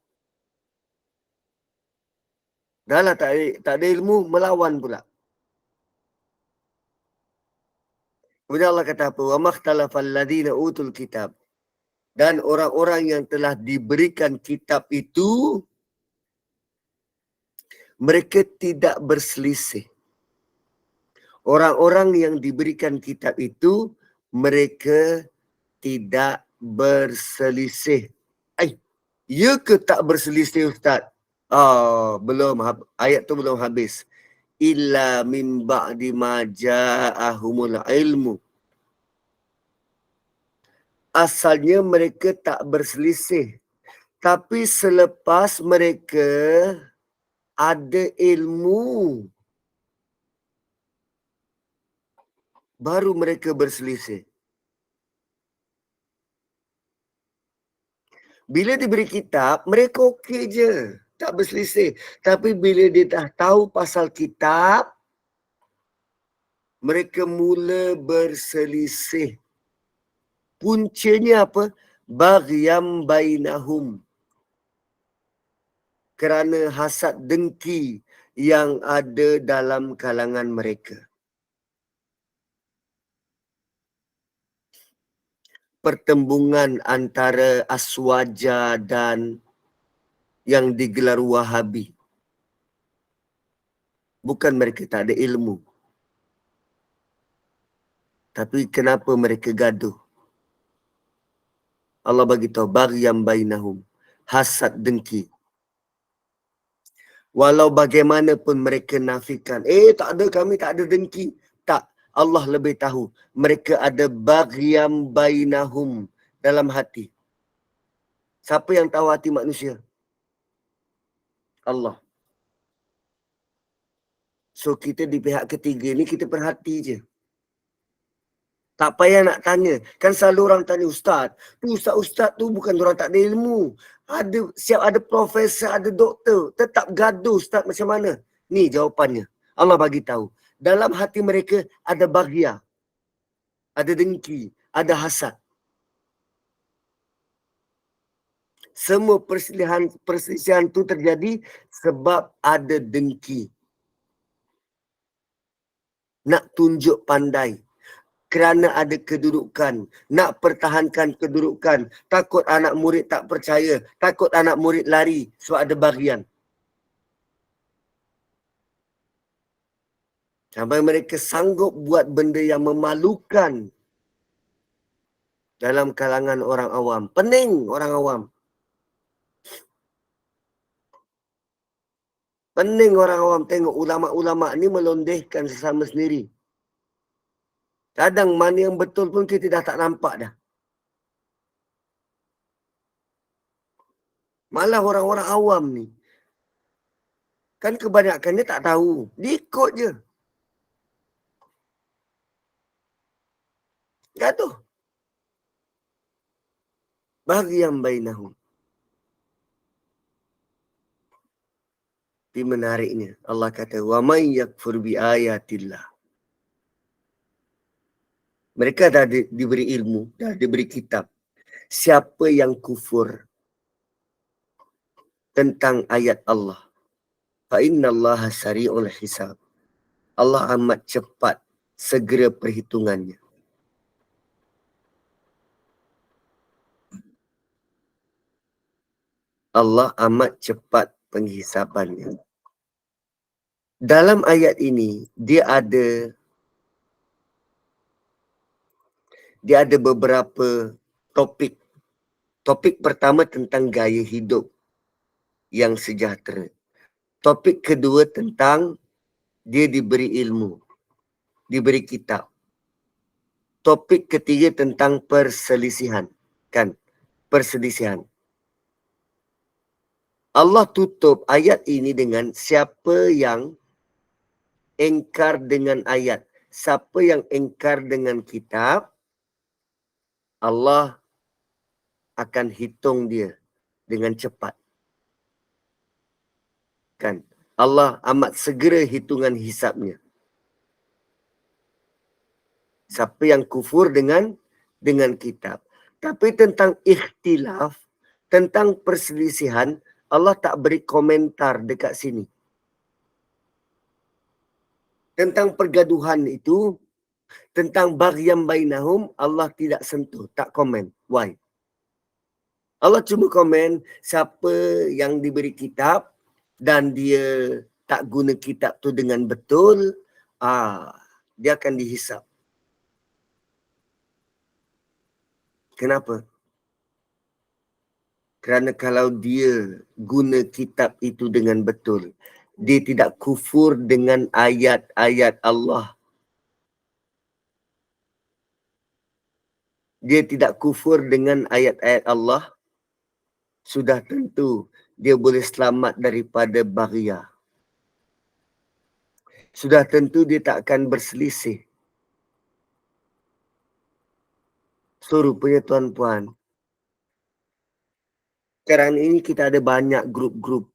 Dah lah tak ada ilmu melawan pula. Kemudian Allah kata apa? Wa makhtalafal ladzina utul kitab. Dan orang-orang yang telah diberikan kitab itu, mereka tidak berselisih. Orang-orang yang diberikan kitab itu, mereka tidak berselisih. Ya ke tak berselisih Ustaz? Belum. Ayat tu belum habis. Illa min ba'di ma ja'ahumul ilmu. Asalnya mereka tak berselisih. Tapi selepas mereka ada ilmu, baru mereka berselisih. Bila diberi kitab, mereka okey je. Tak berselisih. Tapi bila dia dah tahu pasal kitab, mereka mula berselisih. Puncanya apa? Baghyam bainahum. Kerana hasad dengki yang ada dalam kalangan mereka. Pertembungan antara Aswaja dan yang digelar Wahabi. Bukan mereka tak ada ilmu. Tapi kenapa mereka gaduh? Allah bagi tahu baghyam bainahum, hasad dengki. Walau bagaimanapun mereka nafikan, tak ada, kami tak ada dengki. Tak, Allah lebih tahu. Mereka ada baghyam bainahum dalam hati. Siapa yang tahu hati manusia? Allah. So kita di pihak ketiga ni kita perhati je. Tak payah nak tanya. Kan selalu orang tanya, Ustaz, tu Ustaz tu bukan orang tak ada ilmu. Siap ada profesor, ada doktor. Tetap gaduh Ustaz macam mana? Ni jawapannya. Allah bagi tahu. Dalam hati mereka ada baghya, ada dengki, ada hasad. Semua perselisihan itu terjadi sebab ada dengki. Nak tunjuk pandai. Kerana ada kedudukan. Nak pertahankan kedudukan. Takut anak murid tak percaya. Takut anak murid lari. So ada bagian. Sampai mereka sanggup buat benda yang memalukan dalam kalangan orang awam. Pening orang awam. Pening orang awam tengok ulama-ulama ni melondehkan sesama sendiri. Kadang mana yang betul pun kita dah tak nampak dah. Malah orang-orang awam ni. Kan kebanyakan dia tak tahu. Dia ikut je. Gaduh. Baghyan bainahum. Tapi menariknya Allah kata wa may yakfur bi ayatillah. Mereka dah diberi ilmu, dah diberi kitab. Siapa yang kufur tentang ayat Allah, fa innallaha sari'ul hisab. Allah amat cepat segera perhitungannya. Allah amat cepat penghisabannya. Dalam ayat ini dia ada beberapa topik. Topik pertama tentang gaya hidup yang sejahtera. Topik kedua tentang dia diberi ilmu, diberi kitab. Topik ketiga tentang perselisihan, kan? Perselisihan. Allah tutup ayat ini dengan siapa yang engkar dengan ayat, siapa yang engkar dengan kitab, Allah akan hitung dia dengan cepat. Kan? Allah amat segera hitungan hisabnya. Siapa yang kufur dengan kitab. Tapi tentang ikhtilaf, tentang perselisihan, Allah tak beri komentar dekat sini. Tentang pergaduhan itu, tentang baghyan bainahum, Allah tidak sentuh, tak komen. Why? Allah cuma komen siapa yang diberi kitab dan dia tak guna kitab tu dengan betul, dia akan dihisap. Kenapa? Kerana kalau dia guna kitab itu dengan betul, dia tidak kufur dengan ayat-ayat Allah. Dia tidak kufur dengan ayat-ayat Allah, sudah tentu dia boleh selamat daripada baghya. Sudah tentu dia tak akan berselisih. So rupanya tuan-puan, sekarang ini kita ada banyak grup-grup.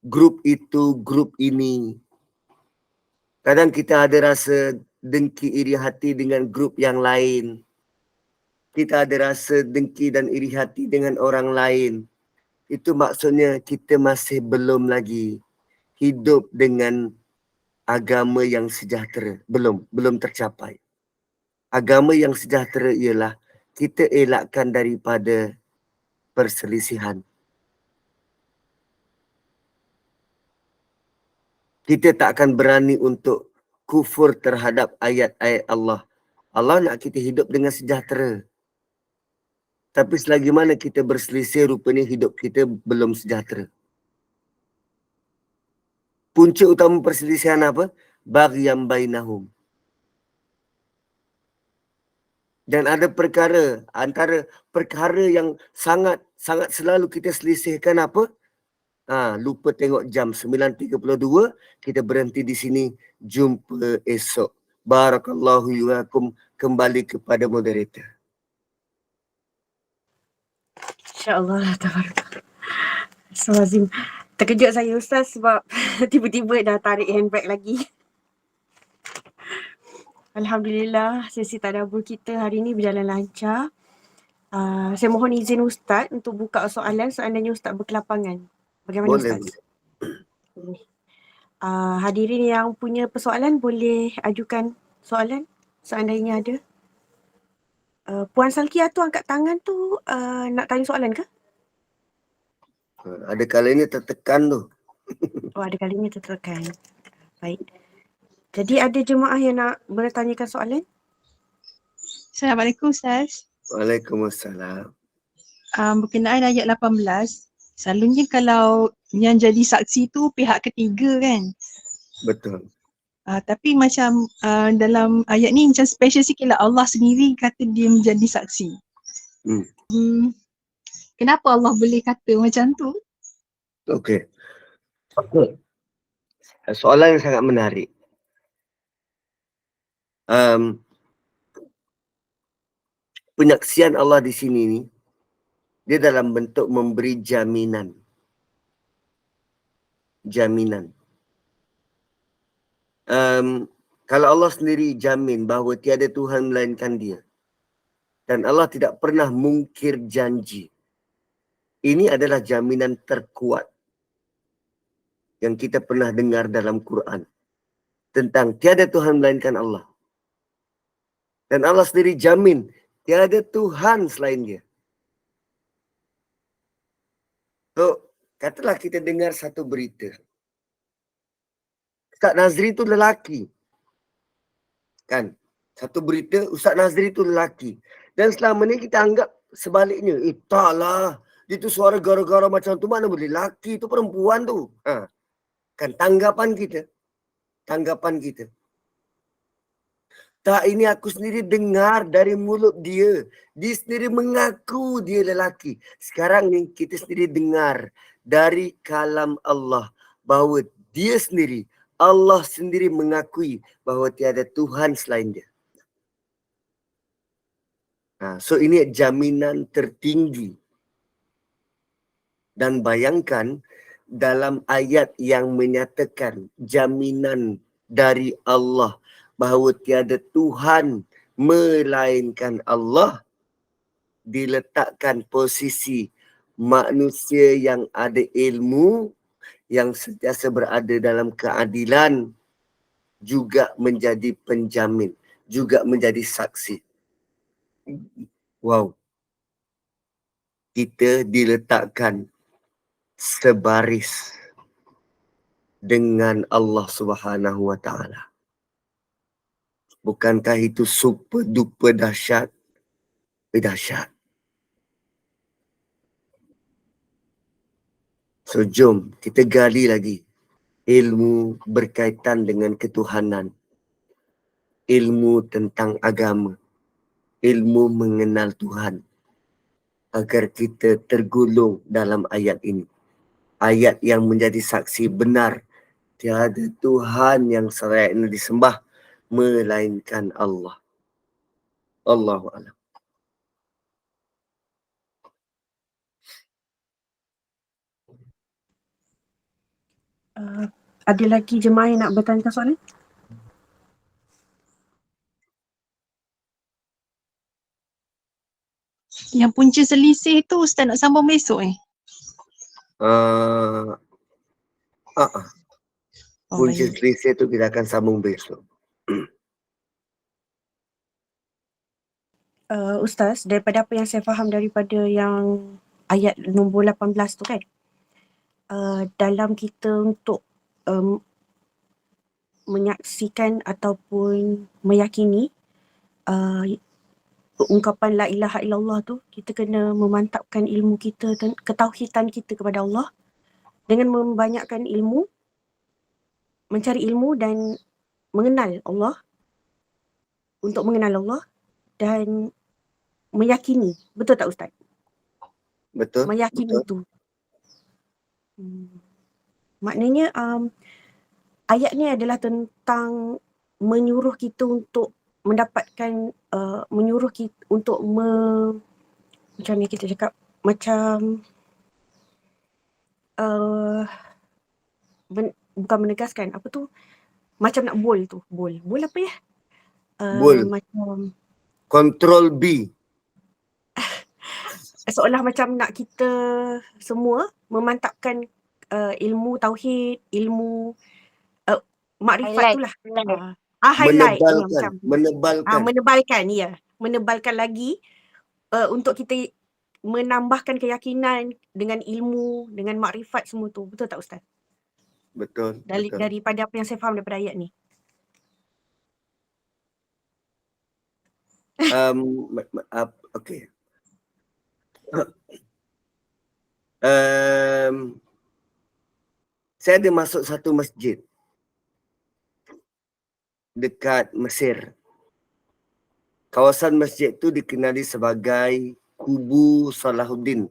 Grup itu, grup ini. Kadang kita ada rasa dengki iri hati dengan grup yang lain. Kita ada rasa dengki dan iri hati dengan orang lain. Itu maksudnya kita masih belum lagi hidup dengan agama yang sejahtera. Belum tercapai. Agama yang sejahtera ialah kita elakkan daripada perselisihan. Kita tak akan berani untuk kufur terhadap ayat-ayat Allah. Allah nak kita hidup dengan sejahtera. Tapi selagi mana kita berselisih, rupanya hidup kita belum sejahtera. Punca utama perselisihan apa? Baghyan bainahum. Dan ada perkara, antara perkara yang sangat selalu kita selisihkan apa? Lupa tengok jam 9.32, kita berhenti di sini. Jumpa esok. Barakallahu yuakum, kembali kepada moderator. InsyaAllah. Astagfirullahaladzim. Terkejut saya Ustaz sebab tiba-tiba dah tarik handbag lagi. Alhamdulillah sesi tadabbur kita hari ini berjalan lancar. Saya mohon izin Ustaz untuk buka soalan seandainya Ustaz berkelapangan. Bagaimana Boleh, Ustaz? boleh. Hadirin yang punya persoalan boleh ajukan soalan seandainya ada. Puan Salkia tu angkat tangan tu nak tanya soalan ke? Ada kalanya tertekan tu. Oh, ada kalinya tertekan. Baik. Jadi ada jemaah yang nak bertanyakan soalan? Assalamualaikum Ustaz. Waalaikumsalam. Berkenaan ayat 18, selalunya kalau yang jadi saksi tu pihak ketiga kan. Betul. Tapi macam dalam ayat ni macam special sikit lah, Allah sendiri kata dia menjadi saksi. Kenapa Allah boleh kata macam tu? Okey. Soalan yang sangat menarik. Penyaksian Allah di sini ni, dia dalam bentuk memberi jaminan. Jaminan. Kalau Allah sendiri jamin bahawa tiada Tuhan melainkan Dia, dan Allah tidak pernah mungkir janji, ini adalah jaminan terkuat yang kita pernah dengar dalam Quran tentang tiada Tuhan melainkan Allah. Dan Allah sendiri jamin tiada Tuhan selain Dia. So, katalah kita dengar satu berita. Ustaz Nazri tu lelaki. Kan? Satu berita, Ustaz Nazri tu lelaki. Dan selama ni kita anggap sebaliknya. Taklah. Dia tu suara gara-gara macam tu, mana boleh lelaki tu perempuan tu. Kan tanggapan kita. Tanggapan kita. Tak, ini aku sendiri dengar dari mulut dia. Dia sendiri mengaku dia lelaki. Sekarang ni kita sendiri dengar dari kalam Allah bahawa dia sendiri, Allah sendiri mengakui bahawa tiada Tuhan selain Dia. So ini jaminan tertinggi. Dan bayangkan dalam ayat yang menyatakan jaminan dari Allah bahawa tiada Tuhan melainkan Allah, diletakkan posisi manusia yang ada ilmu, yang sentiasa berada dalam keadilan, juga menjadi penjamin, juga menjadi saksi. Wow. Kita diletakkan sebaris dengan Allah Subhanahu Wa Taala. Bukankah itu super duper dahsyat? Dahsyat. So jom kita gali lagi ilmu berkaitan dengan ketuhanan, ilmu tentang agama, ilmu mengenal Tuhan, agar kita tergolong dalam ayat ini. Ayat yang menjadi saksi benar tiada Tuhan yang selayaknya disembah melainkan Allah. Allahu a'lam. Ada lagi jemaah yang nak bertanya soalan? Yang punca selisih tu Ustaz nak sambung besok Punca baik. selisih tu kita akan sambung besok. Ustaz, daripada apa yang saya faham daripada yang ayat nombor 18 tu kan, dalam kita untuk menyaksikan ataupun meyakini ungkapan la ilaha illallah tu, kita kena memantapkan ilmu kita dan ketauhidan kita kepada Allah dengan membanyakkan ilmu, mencari ilmu dan mengenal Allah, untuk mengenal Allah dan meyakini. Betul tak Ustaz? Betul? Meyakini Betul. tu. Maknanya ayat ni adalah tentang menyuruh kita untuk mendapatkan, menyuruh kita untuk macam ni kita cakap, macam bukan menegaskan, apa tu, macam nak bold tu, bold apa ya? Bold. Macam Control B. seolah macam nak kita semua memantapkan ilmu tauhid, ilmu makrifat tu lah. Highlight ya, macam Menebalkan. menebalkan lagi untuk kita menambahkan keyakinan dengan ilmu, dengan makrifat semua tu. Betul tak Ustaz? Betul. Daripada apa yang saya faham daripada ayat ni. Okay. Saya ada masuk satu masjid dekat Mesir. Kawasan masjid tu dikenali sebagai Kubu Salahuddin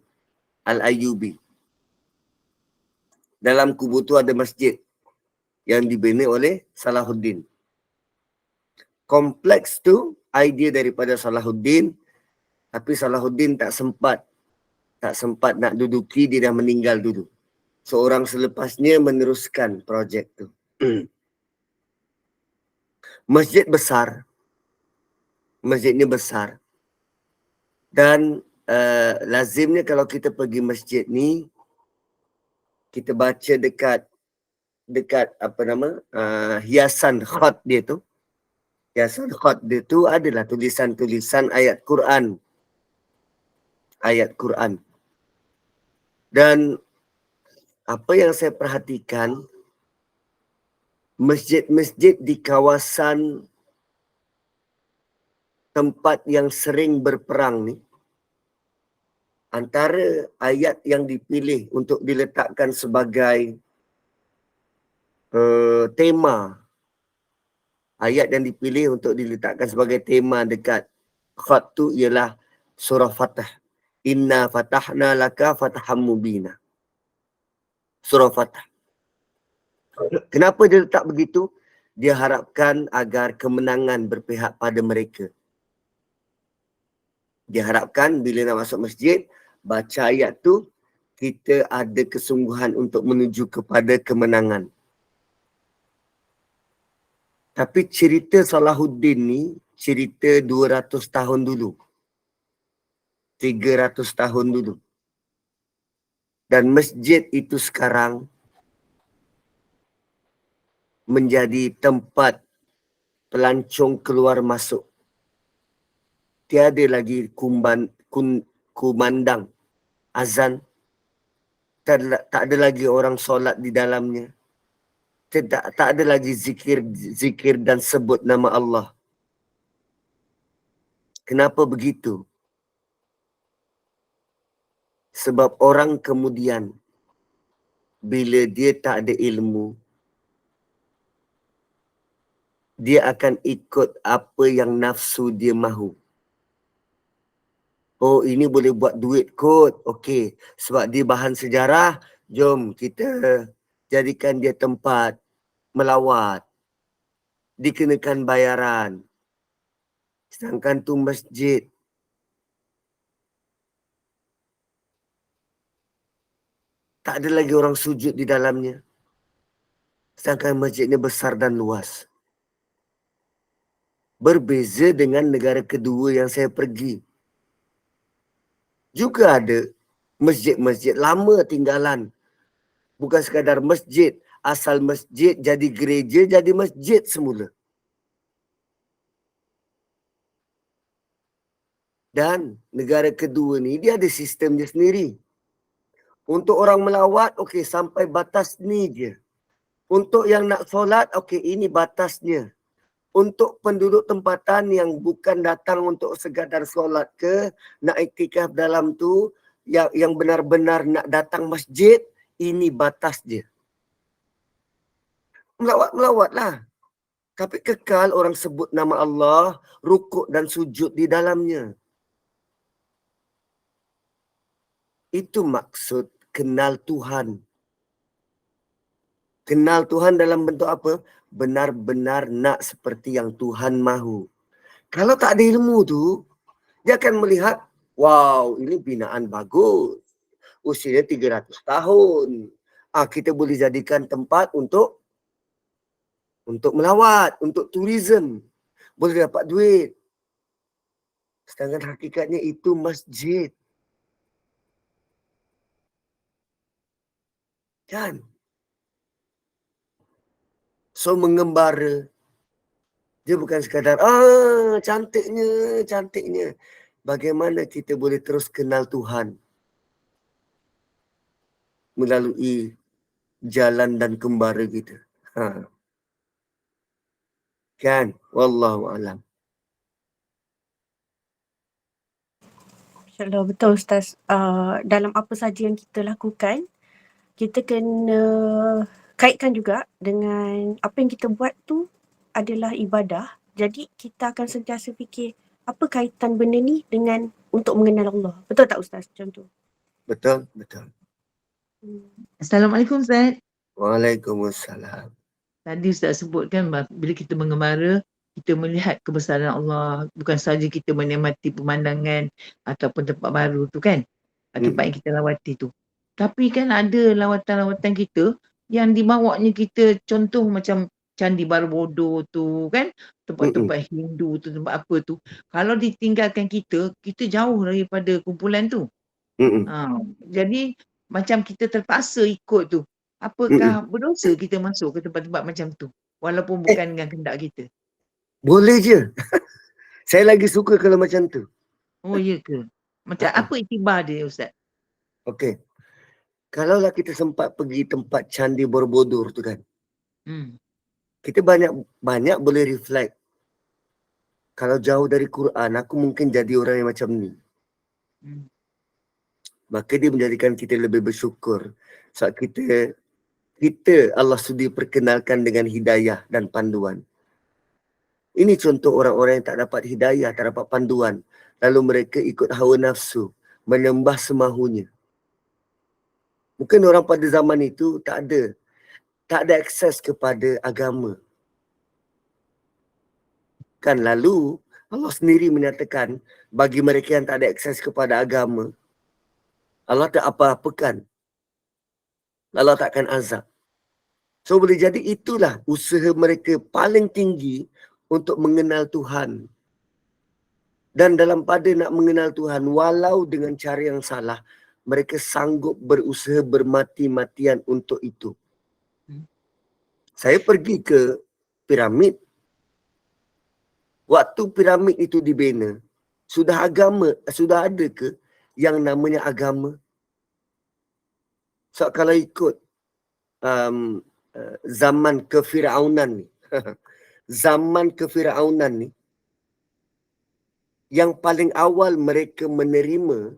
Al-Ayyubi. Dalam kubu tu ada masjid yang dibina oleh Salahuddin. Kompleks tu idea daripada Salahuddin, tapi Salahuddin tak sempat nak duduki, dia dah meninggal dulu. Seorang selepasnya meneruskan projek tu. Masjidnya besar. Dan lazimnya kalau kita pergi masjid ni, kita baca dekat hiasan khat dia tu. Hiasan khat dia tu adalah tulisan-tulisan ayat Quran. Dan apa yang saya perhatikan, masjid-masjid di kawasan tempat yang sering berperang ni, antara ayat yang dipilih untuk diletakkan sebagai tema, ayat yang dipilih untuk diletakkan sebagai tema dekat khat tu ialah surah Fatah. Inna fatahna laka fataham mubina. Surah Fatah. Kenapa dia letak begitu? Dia harapkan agar kemenangan berpihak pada mereka. Dia harapkan bila nak masuk masjid, baca ayat tu, kita ada kesungguhan untuk menuju kepada kemenangan. Tapi cerita Salahuddin ni, cerita 200 tahun dulu. 300 tahun dulu. Dan masjid itu sekarang menjadi tempat pelancong keluar masuk. Tiada lagi kumandang azan. Tak ada lagi orang solat di dalamnya. Tak ada lagi zikir dan sebut nama Allah. Kenapa begitu? Sebab orang kemudian bila dia tak ada ilmu, dia akan ikut apa yang nafsu dia mahu. Oh, ini boleh buat duit kot. Okey, sebab dia bahan sejarah, jom kita jadikan dia tempat melawat. Dikenakan bayaran. Sedangkan tu masjid. Tak ada lagi orang sujud di dalamnya. Sedangkan masjidnya besar dan luas. Berbeza dengan negara kedua yang saya pergi. Juga ada masjid-masjid lama tinggalan. Bukan sekadar masjid. Asal masjid jadi gereja, jadi masjid semula. Dan negara kedua ni dia ada sistem dia sendiri. Untuk orang melawat, okey, sampai batas ni je. Untuk yang nak solat, okey, ini batasnya. Untuk penduduk tempatan yang bukan datang untuk sekadar solat ke, nak iktikaf dalam tu, yang benar-benar nak datang masjid, ini batas dia. Melawatlah. Tapi kekal orang sebut nama Allah, rukuk dan sujud di dalamnya. Itu maksud kenal Tuhan. Kenal Tuhan dalam bentuk apa? Benar-benar nak seperti yang Tuhan mahu. Kalau tak ada ilmu tu, dia akan melihat, wow, ini binaan bagus. Usianya 300 tahun. kita boleh jadikan tempat untuk melawat, untuk tourism. Boleh dapat duit. Sedangkan hakikatnya itu masjid. Kan? So mengembara. Dia bukan sekadar, cantiknya. Bagaimana kita boleh terus kenal Tuhan melalui jalan dan kembara kita. Kan? Wallahu a'lam. InsyaAllah betul Ustaz. Dalam apa saja yang kita lakukan, kita kena kaitkan juga dengan apa yang kita buat tu adalah ibadah. Jadi kita akan sentiasa fikir apa kaitan benda ni dengan untuk mengenal Allah. Betul tak Ustaz macam tu? Betul. Assalamualaikum Ustaz. Waalaikumsalam. Tadi Ustaz sebutkan bila kita mengembara, kita melihat kebesaran Allah. Bukan sahaja kita menikmati pemandangan ataupun tempat baru tu kan. Tempat yang kita lawati tu. Tapi kan ada lawatan-lawatan kita yang dibawanya kita contoh macam Candi Borobudur tu kan. Tempat-tempat Hindu tu, tempat apa tu. Kalau ditinggalkan kita jauh daripada kumpulan tu. Jadi macam kita terpaksa ikut tu. Apakah berdosa kita masuk ke tempat-tempat macam tu? Walaupun bukan dengan kehendak kita. Boleh je. Saya lagi suka kalau macam tu. Oh ya ke? Macam apa iktibar dia Ustaz? Okey. Kalaulah kita sempat pergi tempat Candi Borobudur tu kan. Kita banyak boleh reflect. Kalau jauh dari Quran, aku mungkin jadi orang yang macam ni. Maka dia menjadikan kita lebih bersyukur. Sebab kita Allah sudi perkenalkan dengan hidayah dan panduan. Ini contoh orang-orang yang tak dapat hidayah, tak dapat panduan. Lalu mereka ikut hawa nafsu, menyembah semahunya. Mungkin orang pada zaman itu tak ada akses kepada agama. Kan lalu Allah sendiri menyatakan bagi mereka yang tak ada akses kepada agama, Allah tak apa-apakan. Allah takkan azab. So boleh jadi itulah usaha mereka paling tinggi untuk mengenal Tuhan. Dan dalam pada nak mengenal Tuhan, walau dengan cara yang salah, mereka sanggup berusaha bermati-matian untuk itu. Saya pergi ke piramid. Waktu piramid itu dibina, sudah ada ke yang namanya agama? So kalau ikut zaman kefiraunan ni, yang paling awal mereka menerima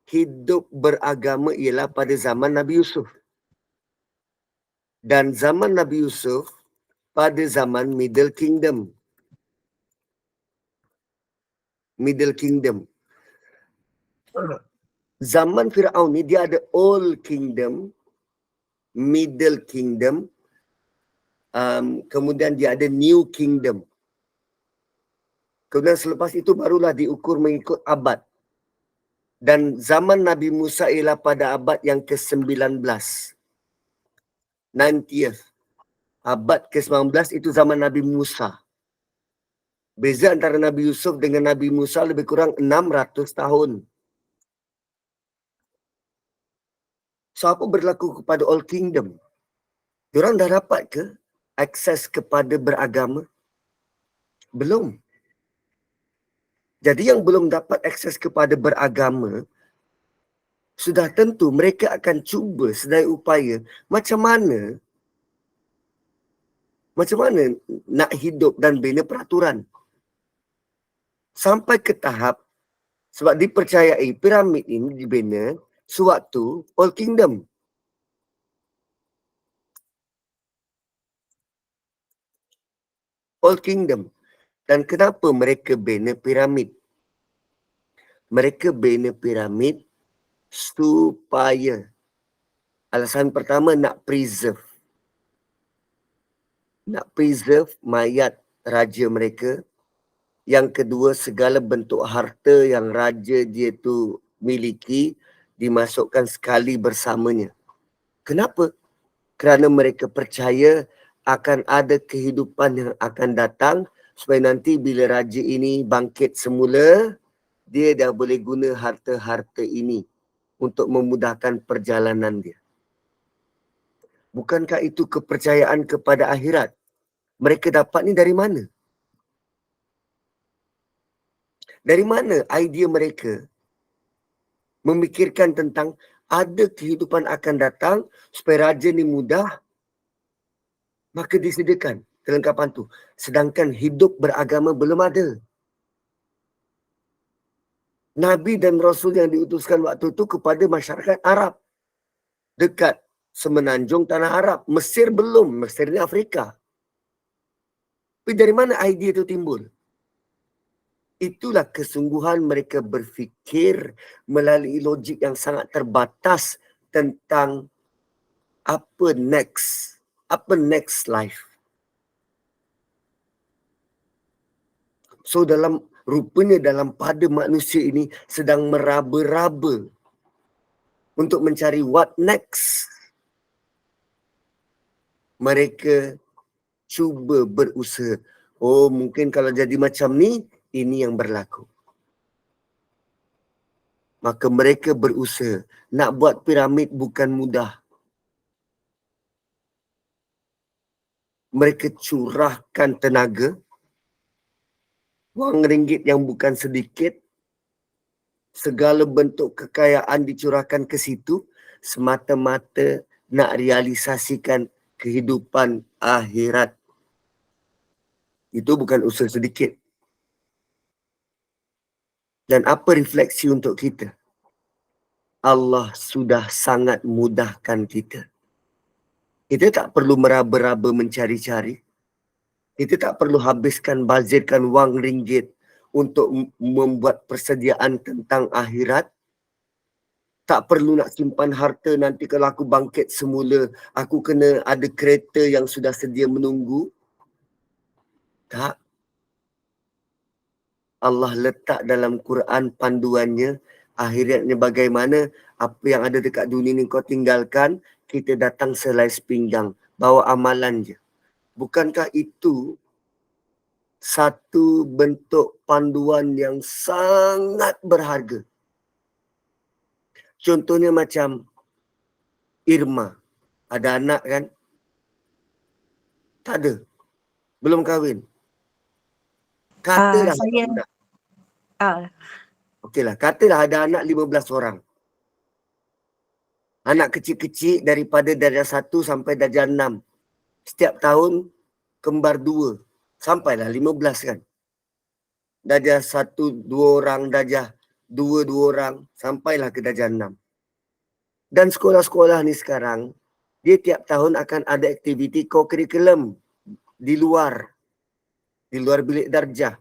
hidup beragama ialah pada zaman Nabi Yusuf. Dan zaman Nabi Yusuf pada zaman Middle Kingdom. Zaman Firaun ni dia ada Old Kingdom, Middle Kingdom, kemudian dia ada New Kingdom. Kemudian selepas itu barulah diukur mengikut abad. Dan zaman Nabi Musa ialah pada abad yang ke-19. 90th. Abad ke-19 itu zaman Nabi Musa. Beza antara Nabi Yusuf dengan Nabi Musa lebih kurang 600 tahun. So apa berlaku kepada Old Kingdom? Diorang dah dapat ke akses kepada beragama? Belum. Jadi yang belum dapat akses kepada beragama, sudah tentu mereka akan cuba sedaya upaya macam mana nak hidup dan bina peraturan. Sampai ke tahap, sebab dipercayai piramid ini dibina sewaktu Old Kingdom. Old Kingdom. Dan kenapa mereka bina piramid? Mereka bina piramid supaya alasan pertama nak preserve mayat raja mereka. Yang kedua, segala bentuk harta yang raja dia tu miliki dimasukkan sekali bersamanya. Kenapa? Kerana mereka percaya akan ada kehidupan yang akan datang supaya nanti bila raja ini bangkit semula, dia dah boleh guna harta-harta ini untuk memudahkan perjalanan dia. Bukankah itu kepercayaan kepada akhirat? Mereka dapat ni dari mana? Dari mana idea mereka memikirkan tentang ada kehidupan akan datang supaya raja ni mudah, maka disediakan kelengkapan tu. Sedangkan hidup beragama belum ada. Nabi dan Rasul yang diutuskan waktu itu kepada masyarakat Arab. Dekat semenanjung tanah Arab. Mesir belum. Mesir ni Afrika. Tapi dari mana idea itu timbul? Itulah kesungguhan mereka berfikir melalui logik yang sangat terbatas tentang apa next life. So rupanya dalam pada manusia ini sedang meraba-raba untuk mencari what next. Mereka cuba berusaha. Oh, mungkin kalau jadi macam ni, ini yang berlaku. Maka mereka berusaha. Nak buat piramid bukan mudah. Mereka curahkan tenaga, wang ringgit yang bukan sedikit, segala bentuk kekayaan dicurahkan ke situ, semata-mata nak realisasikan kehidupan akhirat. Itu bukan usaha sedikit. Dan apa refleksi untuk kita? Allah sudah sangat mudahkan kita. Kita tak perlu meraba-raba mencari-cari. Kita tak perlu habiskan, bazirkan wang ringgit untuk membuat persediaan tentang akhirat. Tak perlu nak simpan harta nanti kalau aku bangkit semula, aku kena ada kereta yang sudah sedia menunggu. Tak. Allah letak dalam Quran panduannya, akhiratnya bagaimana, apa yang ada dekat dunia ni kau tinggalkan, kita datang selai sepinggang, bawa amalan je. Bukankah itu satu bentuk panduan yang sangat berharga? Contohnya macam Irma, ada anak kan? Tak ada. Belum kahwin. Katalah Saya okeylah, katalah ada anak 15 orang. Anak kecil-kecil daripada darjah 1 sampai darjah 6. Setiap tahun kembar 2. Sampailah 15 kan. Darjah 1, 2 orang, darjah 2, 2 orang. Sampailah ke darjah 6. Dan sekolah-sekolah ni sekarang, dia tiap tahun akan ada aktiviti co-curriculum di luar bilik darjah.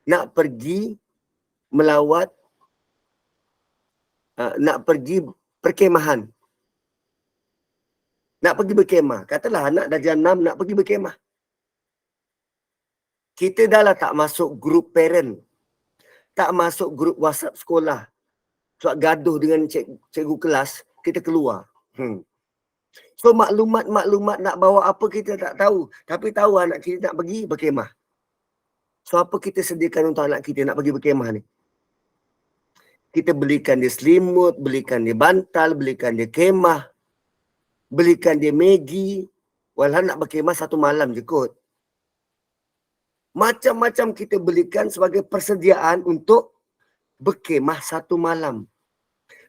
Nak pergi melawat, nak pergi perkemahan. Nak pergi berkemah. Katalah anak darjah 6 nak pergi berkemah. Kita dah lah tak masuk grup parent. Tak masuk grup WhatsApp sekolah. Sebab gaduh dengan cikgu kelas, kita keluar. So maklumat-maklumat nak bawa apa kita tak tahu. Tapi tahu anak kita nak pergi berkemah. So apa kita sediakan untuk anak kita nak pergi berkemah ni? Kita belikan dia selimut, belikan dia bantal, belikan dia kemah, belikan dia Maggi. Walau nak berkemah 1 malam je kot. Macam-macam kita belikan sebagai persediaan untuk berkemah 1 malam.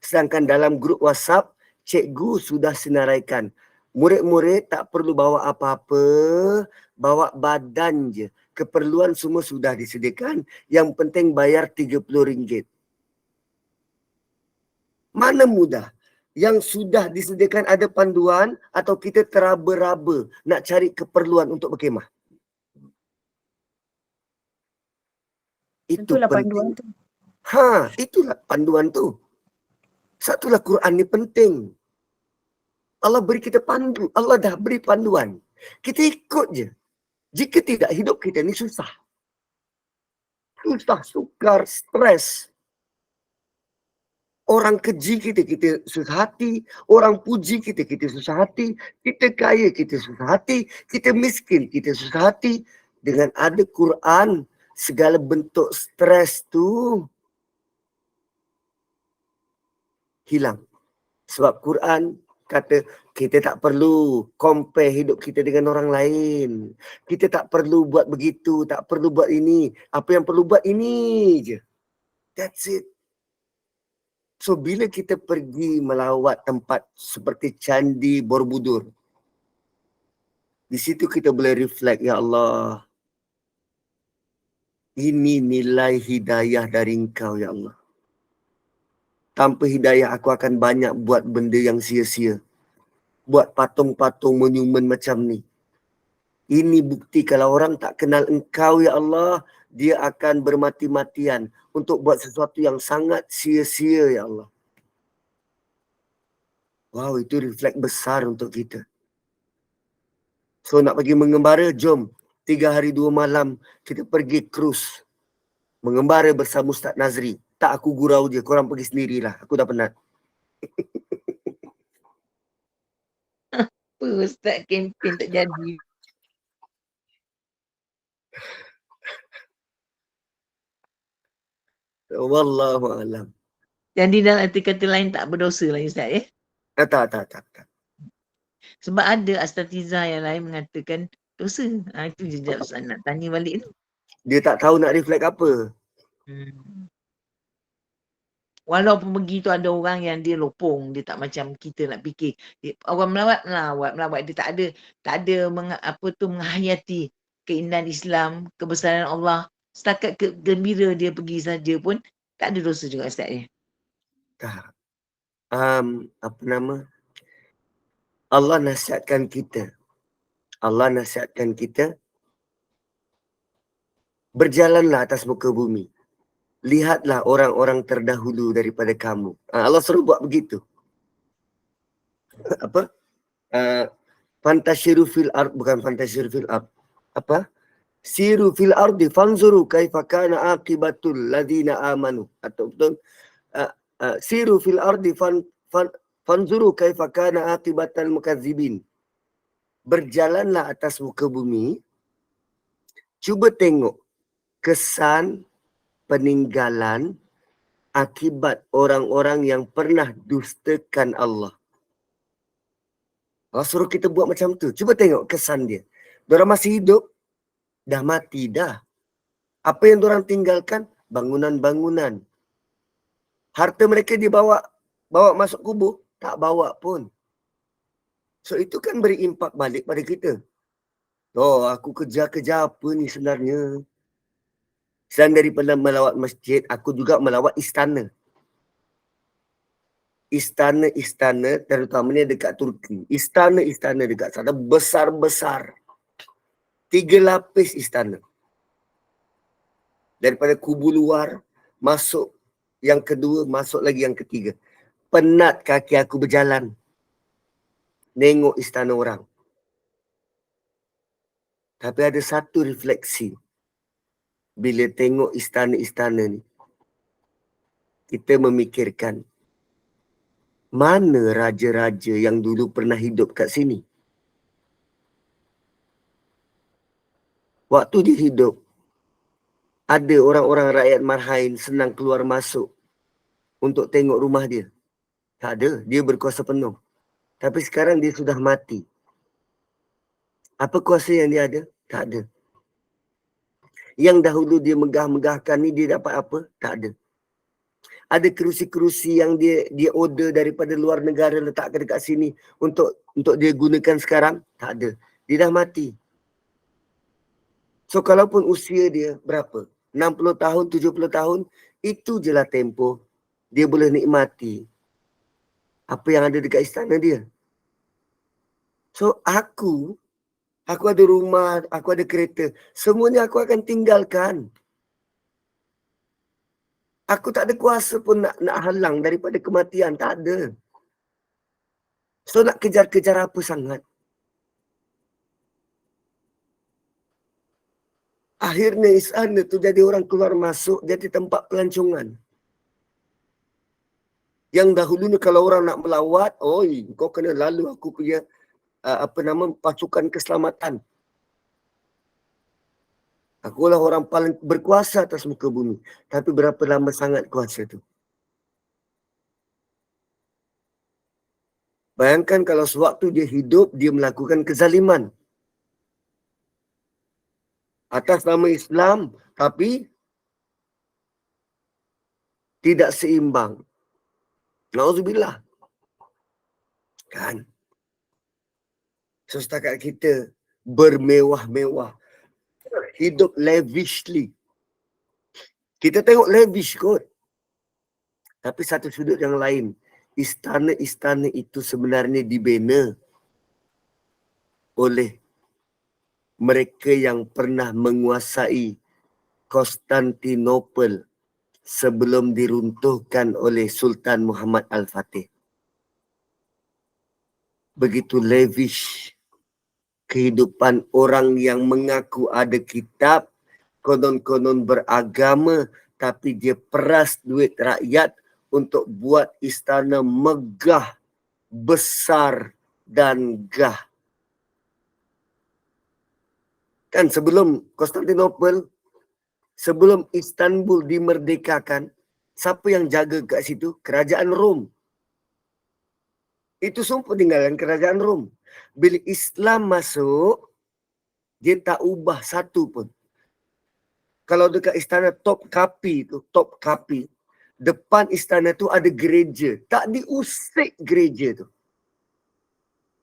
Sedangkan dalam grup WhatsApp, cikgu sudah senaraikan. Murid-murid tak perlu bawa apa-apa, bawa badan je. Keperluan semua sudah disediakan. Yang penting bayar RM30. Mana mudah? Yang sudah disediakan ada panduan atau kita teraba-raba nak cari keperluan untuk berkemah? Itu tentulah penting. panduan tu. Itulah panduan tu. Satulah Quran ni penting. Allah beri kita pandu. Allah dah beri panduan. Kita ikut je. Jika tidak, hidup kita ni susah. Susah, sukar, stres. Orang keji kita, kita susah hati. Orang puji kita, kita susah hati. Kita kaya, kita susah hati. Kita miskin, kita susah hati. Dengan ada Quran, segala bentuk stres tu hilang. Sebab Quran kata kita tak perlu compare hidup kita dengan orang lain. Kita tak perlu buat begitu, tak perlu buat ini. Apa yang perlu buat ini je. That's it. So bila kita pergi melawat tempat seperti Candi Borobudur, di situ kita boleh reflect, ya Allah, ini nilai hidayah dari Engkau, ya Allah. Tanpa hidayah aku akan banyak buat benda yang sia-sia. Buat patung-patung monumen macam ni. Ini bukti kalau orang tak kenal Engkau, ya Allah, dia akan bermati-matian untuk buat sesuatu yang sangat sia-sia, ya Allah. Wow, itu refleks besar untuk kita. So nak pergi mengembara, jom 3 hari 2 malam kita pergi cruise. Mengembara bersama Ustaz Nazri. Tak, aku gurau je, korang pergi sendirilah. Aku dah penat. Apa Ustaz kempen tak jadi. Wallahualam. Jadi dalam arti kata lain tak berdosa lah Ustaz ya. Tak. Sebab ada asatizah yang lain mengatakan dosa. Itu je Ustaz nak tanya balik tu. Dia tak tahu nak reflect apa. Walaupun begitu ada orang yang dia lopong, dia tak macam kita nak fikir. Orang melawat dia tak ada menghayati keindahan Islam, kebesaran Allah. Setakat gembira dia pergi saja pun tak ada dosa juga Ustaz ya. Tak. Apa nama? Allah nasihatkan kita. Berjalanlah atas muka bumi. Lihatlah orang-orang terdahulu daripada kamu. Allah suruh buat begitu. Apa? Fantashiru fil ard, bukan fantashiru fil ard. Apa? Siru fil ardi fanzuru kaifa kana aqibatul ladina amanu. Atau betul? Siru fil ardi fanzuru kaifa kana aqibatal mukadzibin. Berjalanlah atas muka bumi. Cuba tengok kesan peninggalan akibat orang-orang yang pernah dustakan Allah. Allah suruh kita buat macam tu. Cuba tengok kesan dia. Diorang masih hidup, dah mati dah. Apa yang diorang tinggalkan? Bangunan-bangunan. Harta mereka dibawa masuk kubur? Tak bawa pun. So itu kan beri impak balik pada kita. Oh, aku kerja apa ni sebenarnya? Selain daripada melawat masjid, aku juga melawat istana. Istana-istana terutamanya dekat Turki. Istana-istana dekat sana besar-besar. 3 lapis istana. Daripada kubu luar, masuk yang kedua, masuk lagi yang ketiga. Penat kaki aku berjalan. Nengok istana orang. Tapi ada satu refleksi. Bila tengok istana-istana ni, kita memikirkan, mana raja-raja yang dulu pernah hidup kat sini? Waktu dia hidup, ada orang-orang rakyat marhain senang keluar masuk untuk tengok rumah dia. Tak ada, dia berkuasa penuh. Tapi sekarang dia sudah mati. Apa kuasa yang dia ada? Tak ada. Yang dahulu dia megah-megahkan ni, dia dapat apa? Tak ada. Ada kerusi-kerusi yang dia order daripada luar negara letakkan dekat sini untuk dia gunakan sekarang? Tak ada. Dia dah mati. So kalaupun usia dia berapa? 60 tahun, 70 tahun, itu je lah tempoh dia boleh nikmati apa yang ada dekat istana dia. So aku ada rumah, aku ada kereta, semuanya aku akan tinggalkan. Aku tak ada kuasa pun nak halang daripada kematian, tak ada. So nak kejar-kejar apa sangat? Akhirnya istana tu jadi orang keluar masuk, jadi tempat pelancongan. Yang dahulu ni kalau orang nak melawat, oi, kau kena lalu aku punya pasukan keselamatan. Akulah orang paling berkuasa atas muka bumi. Tapi berapa lama sangat kuasa tu? Bayangkan kalau sewaktu dia hidup, dia melakukan kezaliman atas nama Islam, tapi tidak seimbang. Nauzubillah. Kan? So setakat kita bermewah-mewah, hidup lavishly. Kita tengok lavish kot. Tapi satu sudut yang lain, istana-istana itu sebenarnya dibina oleh mereka yang pernah menguasai Konstantinopel sebelum diruntuhkan oleh Sultan Muhammad Al-Fatih. Begitu lavish kehidupan orang yang mengaku ada kitab, konon-konon beragama, tapi dia peras duit rakyat untuk buat istana megah, besar dan gah. Kan sebelum Konstantinopel, sebelum Istanbul dimerdekakan, siapa yang jaga kat situ? Kerajaan Rom. Itu semua peninggalan kerajaan Rom. Bila Islam masuk, dia tak ubah satu pun. Kalau dekat istana Top Kapi tu, Top Kapi, depan istana tu ada gereja. Tak diusik gereja tu.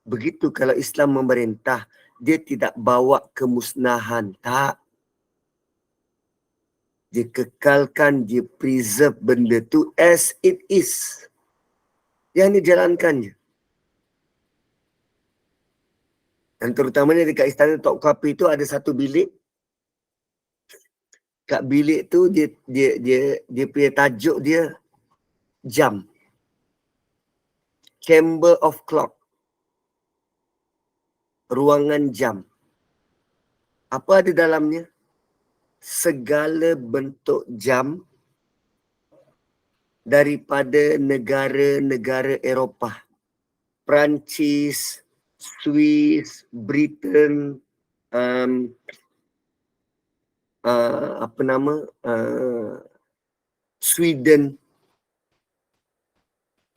Begitu kalau Islam memerintah, dia tidak bawa kemusnahan. Tak. Dia kekalkan, dia preserve benda tu as it is. Yang dijalankan je. Dan terutamanya dekat istana Top Kapi tu ada satu bilik. Kat bilik tu dia punya tajuk dia jam. Chamber of Clock. Ruangan jam. Apa ada dalamnya? Segala bentuk jam daripada negara-negara Eropah. Perancis, Swiss, Britain, Sweden.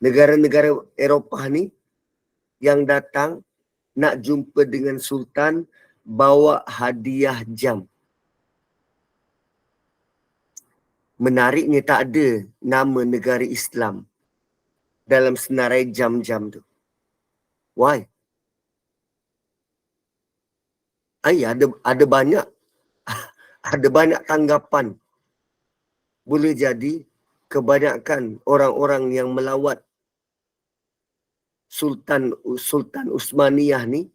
Negara-negara Eropah ni yang datang nak jumpa dengan Sultan, bawa hadiah jam. Menariknya tak ada nama negara Islam dalam senarai jam-jam tu. Why? Ada banyak ada banyak tanggapan. Boleh jadi kebanyakan orang-orang yang melawat Sultan Uthmaniyah ni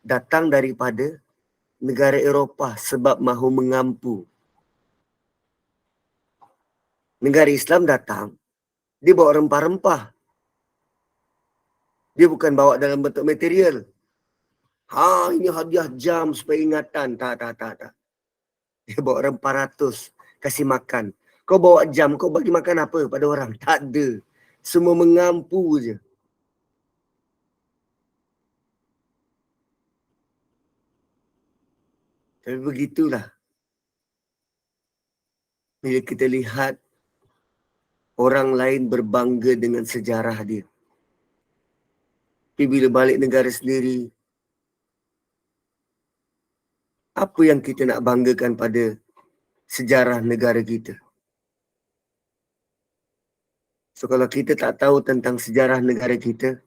datang daripada negara Eropah sebab mahu mengampu. Negara Islam datang, dia bawa rempah-rempah. Dia bukan bawa dalam bentuk material. Ini hadiah jam supaya ingatan. Tak. Dia bawa rempah ratus, kasih makan. Kau bawa jam, kau bagi makan apa pada orang? Tak ada. Semua mengampu je. Tapi begitulah. Bila kita lihat orang lain berbangga dengan sejarah dia. Tapi bila balik negara sendiri, apa yang kita nak banggakan pada sejarah negara kita? So kalau kita tak tahu tentang sejarah negara kita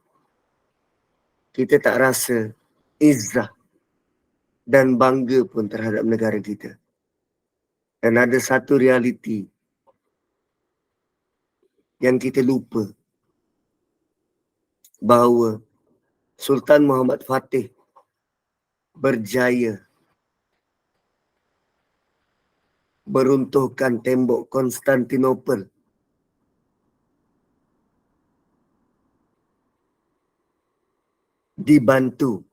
tak rasa izzah dan bangga pun terhadap negara kita. Dan ada satu realiti yang kita lupa, bahawa Sultan Muhammad Fatih berjaya meruntuhkan tembok Konstantinopel dibantu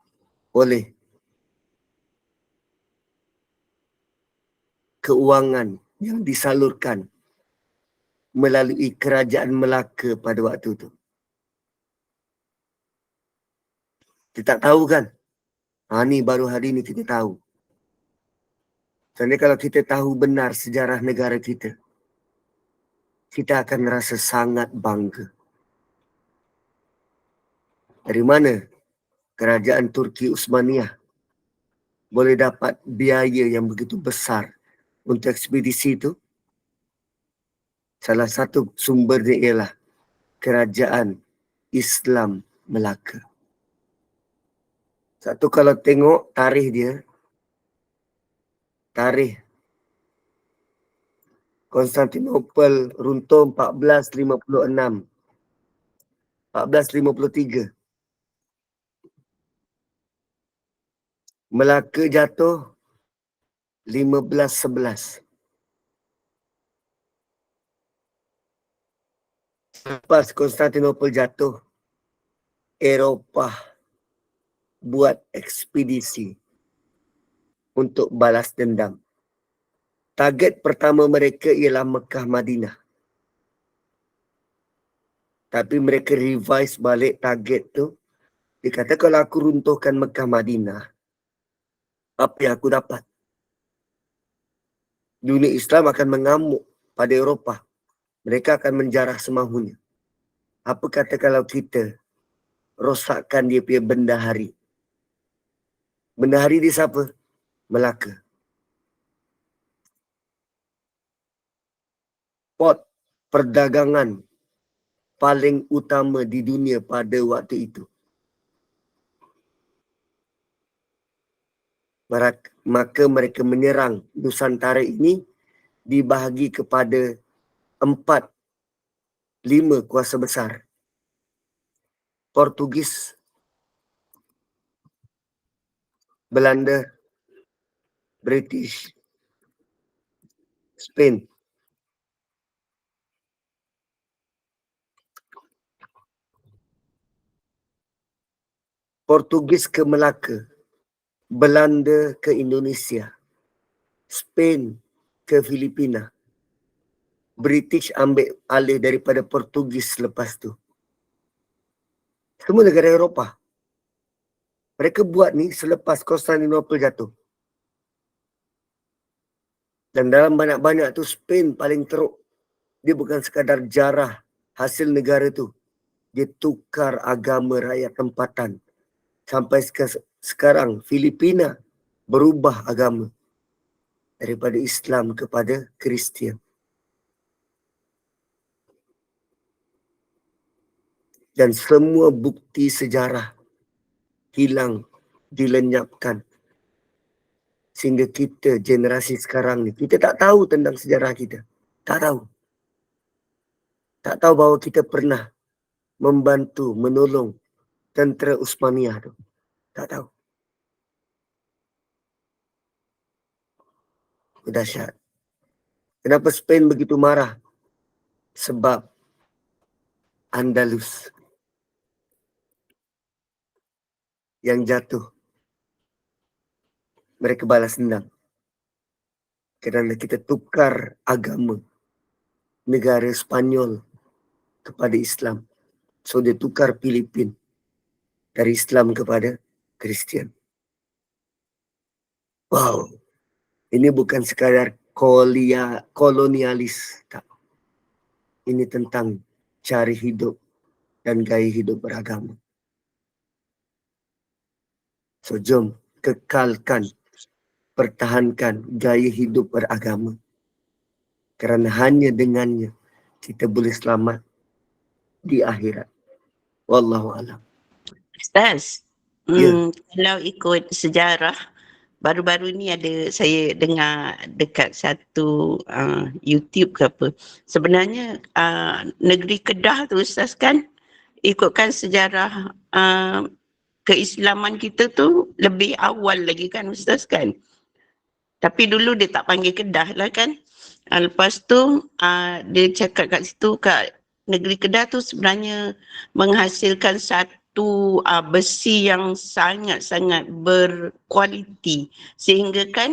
oleh keuangan yang disalurkan melalui kerajaan Melaka pada waktu tu. Kita tak tahu kan? Ni baru hari ni kita tahu. Sebenarnya kalau kita tahu benar sejarah negara kita akan rasa sangat bangga. Dari mana kerajaan Turki Uthmaniyah boleh dapat biaya yang begitu besar untuk ekspedisi itu? Salah satu sumbernya ialah kerajaan Islam Melaka. Satu kalau tengok tarikh dia, tarikh Konstantinopel runtuh 1456. 1453. Melaka jatuh 1511. Lepas Konstantinopel jatuh, Eropah buat ekspedisi untuk balas dendam. Target pertama mereka ialah Mekah Madinah. Tapi mereka revise balik target tu. Dia kata kalau aku runtuhkan Mekah Madinah, apa yang aku dapat? Dunia Islam akan mengamuk pada Eropah. Mereka akan menjarah semahunya. Apa kata kalau kita rosakkan dia punya bendahari? Bendahari dia siapa? Melaka. Port perdagangan paling utama di dunia pada waktu itu. Maka mereka menyerang Nusantara ini dibahagi kepada 4-5 kuasa besar. Portugis, Belanda, British, Spain. Portugis ke Melaka, Belanda ke Indonesia, Spain ke Filipina. British ambil alih daripada Portugis lepas tu. Semua negara Eropah. Mereka buat ni selepas Konstantinopel jatuh. Dan dalam banyak-banyak tu Spain paling teruk. Dia bukan sekadar jarah hasil negara tu. Dia tukar agama rakyat tempatan. Sampai sekarang Filipina berubah agama daripada Islam kepada Kristian. Dan semua bukti sejarah hilang, dilenyapkan. Sehingga kita, generasi sekarang ni, kita tak tahu tentang sejarah kita. Tak tahu. Tak tahu bahawa kita pernah membantu, menolong tentera Uthmaniyah tu. Tak tahu. Dahsyat. Kenapa Spain begitu marah? Sebab Andalus yang jatuh. Mereka balas dendam. Kerana kita tukar agama negara Spanyol kepada Islam. So dia tukar Filipin dari Islam kepada Kristian. Wow. Ini bukan sekadar kolonialis. Tak. Ini tentang cari hidup dan gaya hidup beragama. So jom kekalkan, pertahankan gaya hidup beragama. Kerana hanya dengannya kita boleh selamat di akhirat. Wallahu a'lam. Ustaz, Ya. kalau ikut sejarah, baru-baru ni ada saya dengar dekat satu YouTube ke apa. Sebenarnya negeri Kedah tu Ustaz kan, ikutkan sejarah keislaman kita tu lebih awal lagi kan Ustaz kan. Tapi dulu dia tak panggil Kedah lah kan. Lepas tu dia cakap kat situ kat negeri Kedah tu sebenarnya menghasilkan satu besi yang sangat-sangat berkualiti, sehingga kan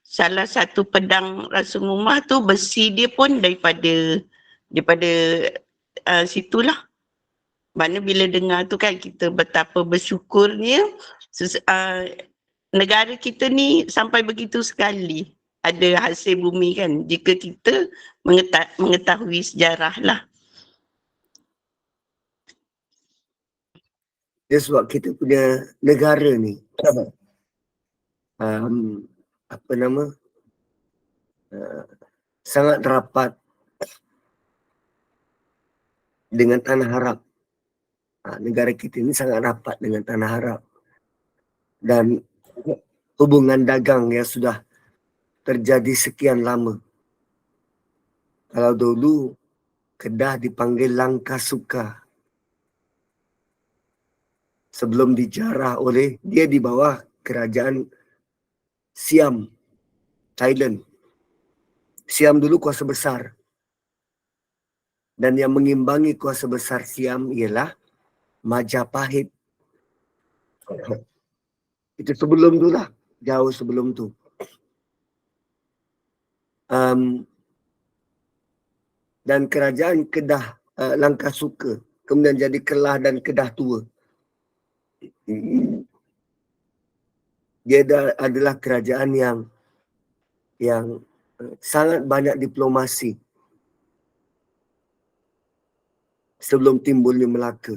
salah satu pedang Rasulullah tu besi dia pun daripada situlah. Mana bila dengar tu kan kita betapa bersyukurnya negara kita ni sampai begitu sekali ada hasil bumi kan, jika kita mengetahui sejarah lah. Dia sebab kita punya negara ni apa nama sangat rapat dengan tanah Arab. Negara kita ni sangat rapat dengan tanah Arab. Dan hubungan dagang yang sudah terjadi sekian lama. Kalau dulu Kedah dipanggil Langkah Suka. Sebelum dijarah oleh, dia di bawah kerajaan Siam, Thailand. Siam dulu kuasa besar. Dan yang mengimbangi kuasa besar Siam ialah Majapahit. Itu sebelum tu lah. Jauh sebelum tu. Dan kerajaan Kedah Langkah Suka kemudian jadi Kelah dan Kedah Tua. Dia adalah kerajaan yang sangat banyak diplomasi sebelum timbulnya Melaka.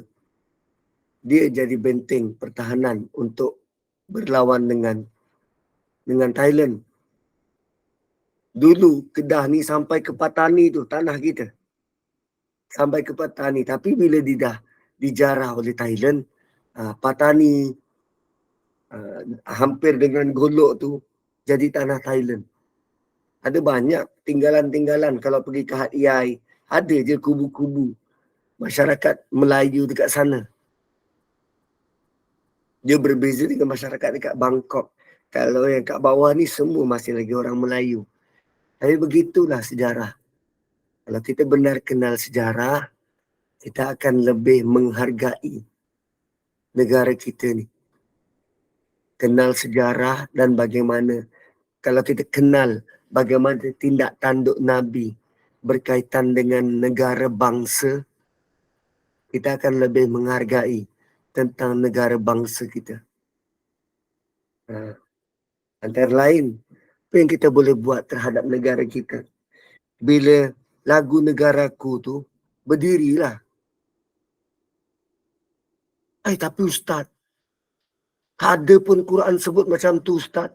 Dia jadi benteng pertahanan untuk berlawan dengan Thailand. Dulu Kedah ni sampai ke Patani tu, tanah kita. Sampai ke Patani. Tapi bila dia dah dijarah oleh Thailand, Patani hampir dengan Golok tu jadi tanah Thailand. Ada banyak tinggalan-tinggalan. Kalau pergi ke Hat Yai, ada je kubu-kubu masyarakat Melayu dekat sana. Dia berbeza dengan masyarakat dekat Bangkok. Kalau yang kat bawah ni semua masih lagi orang Melayu. Tapi begitulah sejarah. Kalau kita benar kenal sejarah, kita akan lebih menghargai negara kita ni. Kenal sejarah dan bagaimana, kalau kita kenal bagaimana tindak tanduk Nabi berkaitan dengan negara bangsa, kita akan lebih menghargai tentang negara bangsa kita. Antara lain, apa yang kita boleh buat terhadap negara kita? Bila lagu negaraku tu berdirilah. Tapi Ustaz, ada pun Quran sebut macam tu Ustaz.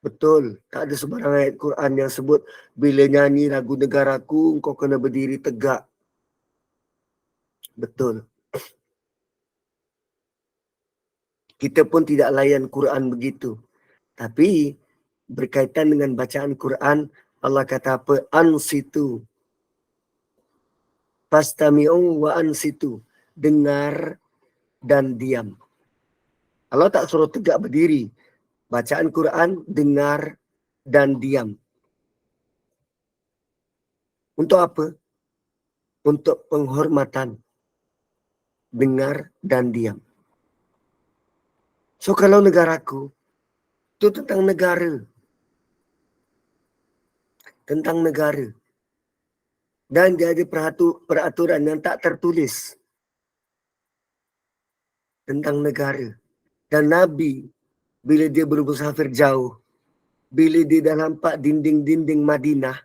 Betul, tak ada sebarang ayat Quran yang sebut bila nyanyi lagu negaraku, kau kena berdiri tegak. Betul. Kita pun tidak layan Quran begitu. Tapi berkaitan dengan bacaan Quran, Allah kata apa? Ansitu. Fastami'u wa ansitu. Dengar dan diam. Allah tak suruh tegak berdiri. Bacaan Quran, dengar dan diam. Untuk apa? Untuk penghormatan. Dengar dan diam. So kalau negaraku, itu tentang negara. Tentang negara. Dan dia ada peraturan yang tak tertulis. Tentang negara. Dan Nabi, bila dia bermusafir jauh, bila dia dah nampak dinding-dinding Madinah,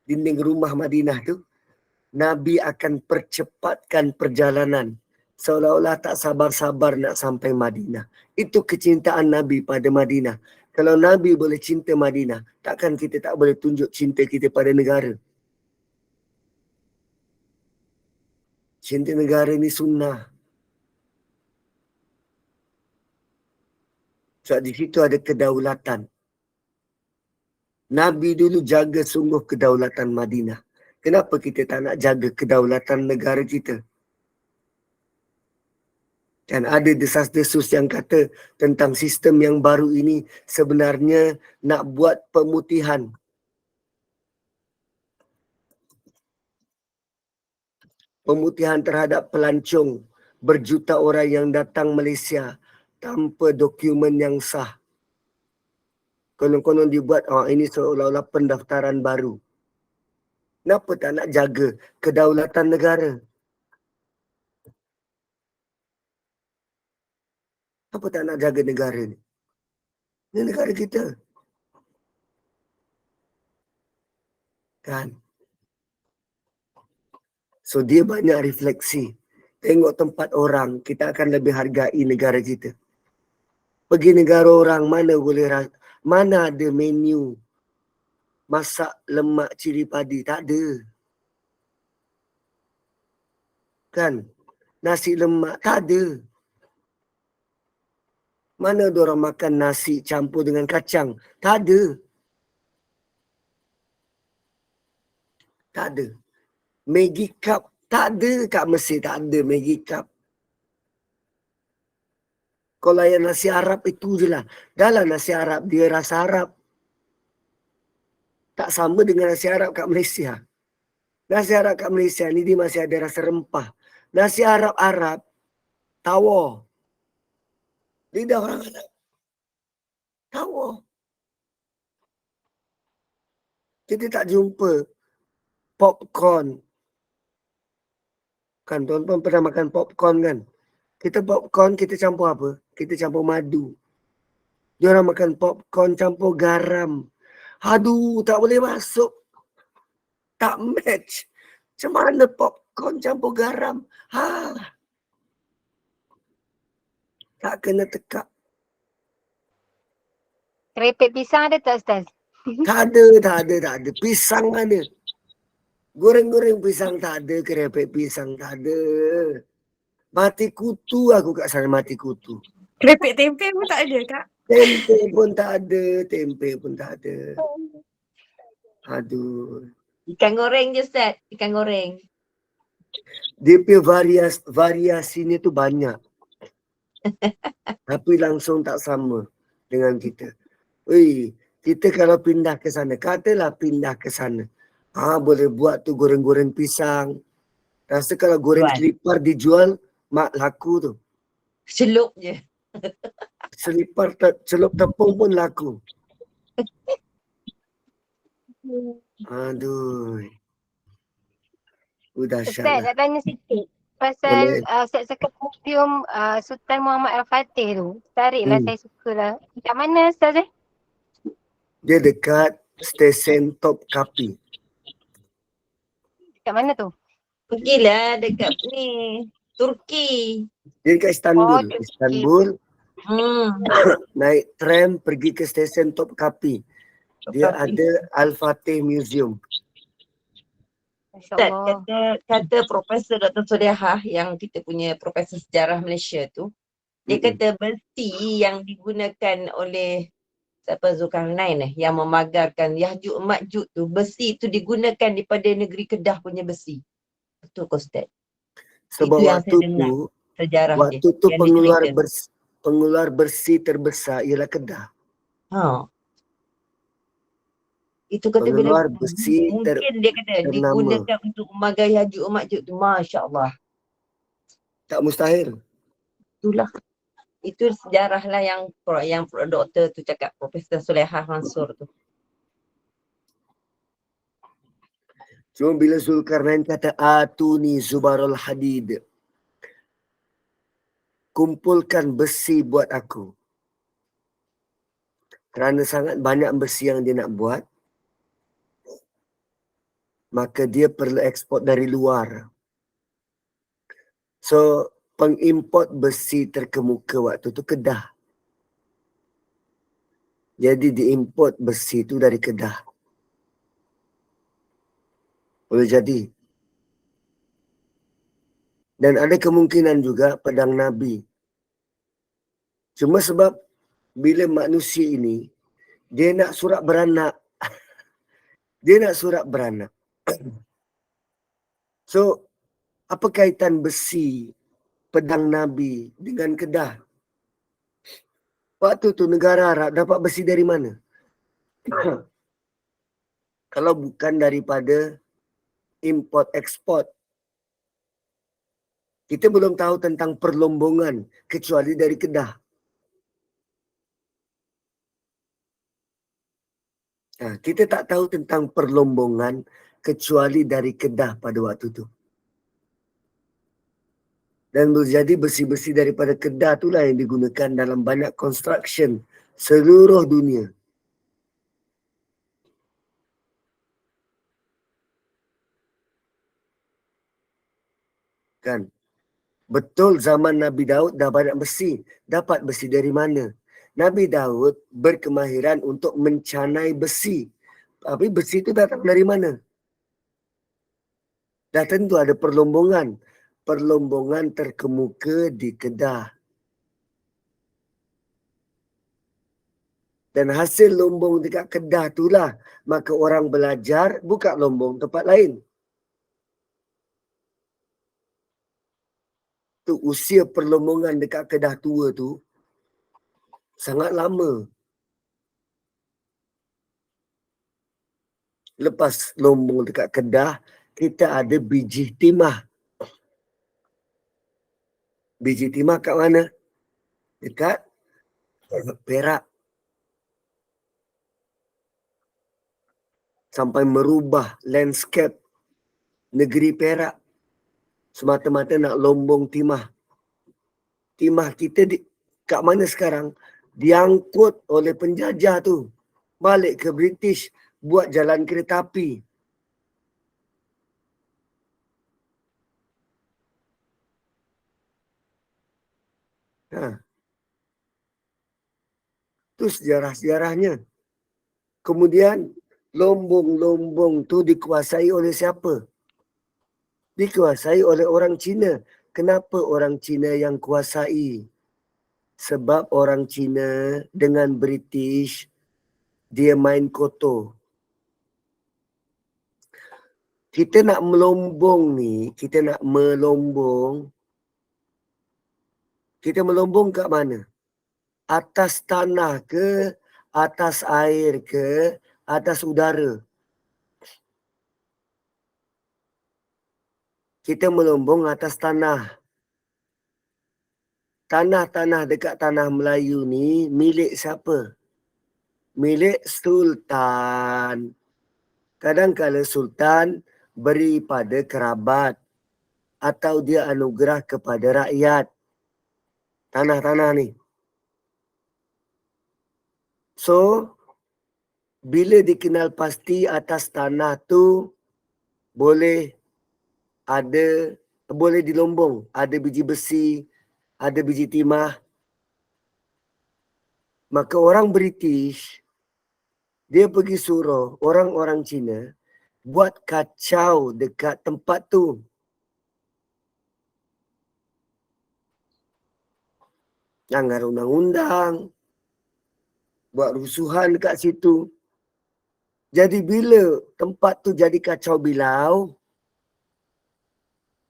dinding rumah Madinah tu, Nabi akan percepatkan perjalanan. Seolah-olah tak sabar-sabar nak sampai Madinah. Itu kecintaan Nabi pada Madinah. Kalau Nabi boleh cinta Madinah, takkan kita tak boleh tunjuk cinta kita pada negara. Cinta negara ni sunnah. Sebab di situ ada kedaulatan. Nabi dulu jaga sungguh kedaulatan Madinah. Kenapa kita tak nak jaga kedaulatan negara kita? Dan ada desas-desus yang kata tentang sistem yang baru ini sebenarnya nak buat pemutihan. pemutihan terhadap pelancong berjuta orang yang datang Malaysia tanpa dokumen yang sah. Konon-konon dibuat, ini seolah-olah pendaftaran baru. Kenapa tak nak jaga kedaulatan negara? Apa tak nak jaga negara ni? Ini negara kita. Kan? So dia banyak refleksi. Tengok tempat orang, kita akan lebih hargai negara kita. Pergi negara orang, mana ada menu masak lemak cili padi? Tak ada. Kan? Nasi lemak? Tak ada. Mana ada orang makan nasi campur dengan kacang? Tak ada. Tak ada. Maggi cup? Tak ada kat Mesir. Tak ada Maggi cup. Kalau yang nasi Arab itu je lah. Dah lah nasi Arab, dia rasa Arab. Tak sama dengan nasi Arab kat Malaysia. Nasi Arab kat Malaysia ni dia masih ada rasa rempah. Nasi Arab, tawar. Lidah orang Arab. Tawar. Kita tak jumpa popcorn. Kan tuan-tuan pernah makan popcorn kan? Kita popcorn kita campur apa? Kita campur madu. Dia orang makan popcorn campur garam. Aduh, tak boleh masuk. Tak match. Macam mana popcorn campur garam? Tak kena tekak. Kerepek pisang ada tak Ustaz? Tak ada. Pisang mana? Goreng-goreng pisang tak ada. Kerepek pisang tak ada. Mati kutu aku kat sana, mati kutu. Kerepek tempe pun tak ada Kak. Tempe pun tak ada. Aduh. Ikan goreng je Ustaz, ikan goreng. Dia punya variasinya tu banyak. Tapi langsung tak sama dengan kita. Kita kalau pindah ke sana, katalah pindah ke sana. Boleh buat tu goreng-goreng pisang. Rasa kalau goreng selipar dijual, mak laku tu. Celup je. Selipar celup tepung pun laku. Aduh. Dahsyat Ustaz lah. nak tanya sikit. Pasal Ustaz cakap museum Sultan Muhammad Al-Fatih tu. Tariklah saya suka lah. Kat mana Ustaz eh? Dia dekat stesen Top Kapi. Kat mana tu? Pergilah dekat ni, Turki. Dia dekat Istanbul. Turki. Istanbul. Naik tram pergi ke stesen Top Kapi. Dia ada Al-Fatih Museum. Ustaz, InsyaAllah. kata Profesor Dr. Sodehah yang kita punya Profesor Sejarah Malaysia tu, dia kata besi yang digunakan oleh siapa Zulkarnain yang memagarkan Ya'juj Ma'juj tu, besi tu digunakan daripada negeri Kedah punya besi. Betul ke Ustaz? Sebab Itu yang waktu saya dengar, tu, sejarah waktu dia. tu yang pengeluar bersih terbesar ialah Kedah. Itu kata bila Pengeluar besi mungkin dia kata ternama. digunakan untuk memagar Ya'juj Ma'juj tu. Masya Allah. Tak mustahil. Itulah. Itu sejarah lah yang doktor tu cakap, Profesor Sulehah Mansur tu. Cuma bila Zulkarnain kata Atuni Zubarul Hadid, kumpulkan besi buat aku. Kerana sangat banyak besi yang dia nak buat, maka dia perlu ekspor dari luar. So, pengimport besi terkemuka waktu tu Kedah. Jadi diimport besi tu dari Kedah. Boleh jadi. Dan ada kemungkinan juga pedang Nabi. Cuma sebab bila manusia ini, dia nak surat beranak. Dia nak surat beranak. So, apa kaitan besi pedang Nabi dengan Kedah? Waktu tu negara Arab dapat besi dari mana? Kalau bukan daripada import ekspor. Kita belum tahu tentang perlombongan kecuali dari Kedah. Kita tak tahu tentang perlombongan kecuali dari Kedah pada waktu itu. Dan jadi besi-besi daripada Kedah itulah yang digunakan dalam banyak construction seluruh dunia. Kan? Betul zaman Nabi Daud dah banyak besi. Dapat besi dari mana? Nabi Daud berkemahiran untuk mencanai besi. Tapi besi itu datang dari mana? Dah tentu ada perlombongan. Perlombongan terkemuka di Kedah. Dan hasil lombong dekat Kedah itulah maka orang belajar buka lombong tempat lain. Tu usia perlombongan dekat Kedah tua tu sangat lama. Lepas lombong dekat Kedah, kita ada biji timah. Biji timah kat mana? Dekat Perak. Sampai merubah landscape negeri Perak. Semata-mata nak lombong timah. Timah kita kat mana sekarang? Diangkut oleh penjajah tu. Balik ke British. Buat jalan kereta api. Itu sejarah-sejarahnya. Kemudian lombong-lombong tu dikuasai oleh siapa? Dikuasai oleh orang Cina. Kenapa orang Cina yang kuasai? Sebab orang Cina dengan British, dia main kotor. Kita nak melombong ni, kita melombong kat mana? Atas tanah ke, atas air ke, atas udara? Kita melombong atas tanah. Tanah-tanah dekat tanah Melayu ni milik siapa? Milik Sultan. Kadang-kadang Sultan beri pada kerabat atau dia anugerah kepada rakyat. Tanah-tanah ni. So, bila dikenal pasti atas tanah tu boleh dilombong. Ada biji besi, ada biji timah. Maka orang British, dia pergi suruh orang-orang Cina buat kacau dekat tempat tu. Langgar undang-undang. Buat rusuhan dekat situ. Jadi bila tempat tu jadi kacau bilau,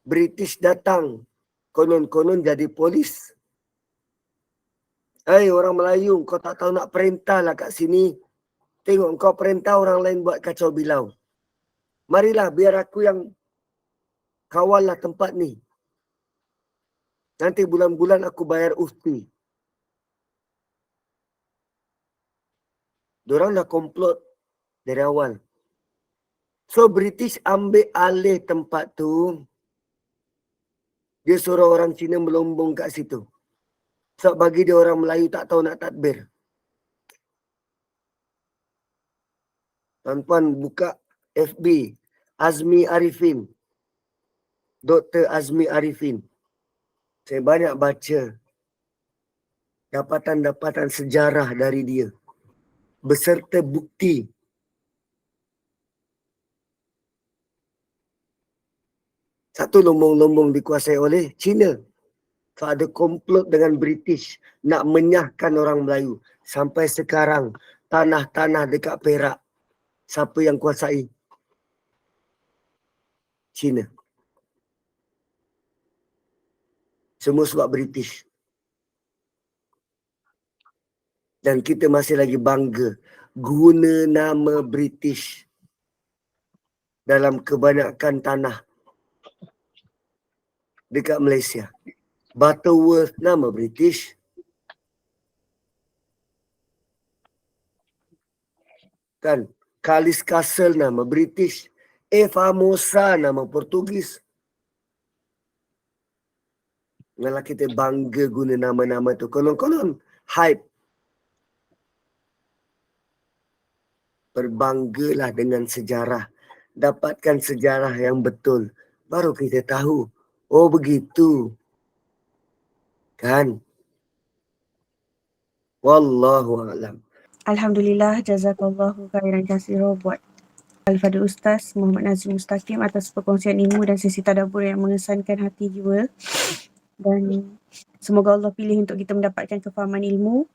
British datang. Konon-konon jadi polis. Hai orang Melayu, kau tak tahu nak perintah lah kat sini. Tengok kau perintah orang lain buat kacau bilau. Marilah biar aku yang kawal lah tempat ni. Nanti bulan-bulan aku bayar ufti. Diorang dah komplot dari awal. So British ambil alih tempat tu. Dia suruh orang Cina melombong kat situ. Sebab bagi dia orang Melayu tak tahu nak tadbir. Tuan-tuan buka FB. Azmi Arifin. Dr. Azmi Arifin. Saya banyak baca dapatan-dapatan sejarah dari dia. Beserta bukti. Satu lombong-lombong dikuasai oleh Cina. So, ada komplot dengan British nak menyahkan orang Melayu. Sampai sekarang, tanah-tanah dekat Perak, siapa yang kuasai? Cina. Semua sebab British. Dan kita masih lagi bangga guna nama British dalam kebanyakan tanah. dekat Malaysia. Butterworth nama British. Kan? Kalis Castle nama British. Famosa nama Portugis. Malah kita bangga guna nama-nama tu. Konon-konon hype. Berbanggalah dengan sejarah. Dapatkan sejarah yang betul. Baru kita tahu. Oh begitu. Kan? Wallahu a'lam. Alhamdulillah, jazakallahu khairan katsira buat Al-Fadhil Ustaz Muhammad Nazim Mustaqim atas perkongsian ilmu dan sesi tadabbur yang mengesankan hati jiwa. Dan semoga Allah pilih untuk kita mendapatkan kefahaman ilmu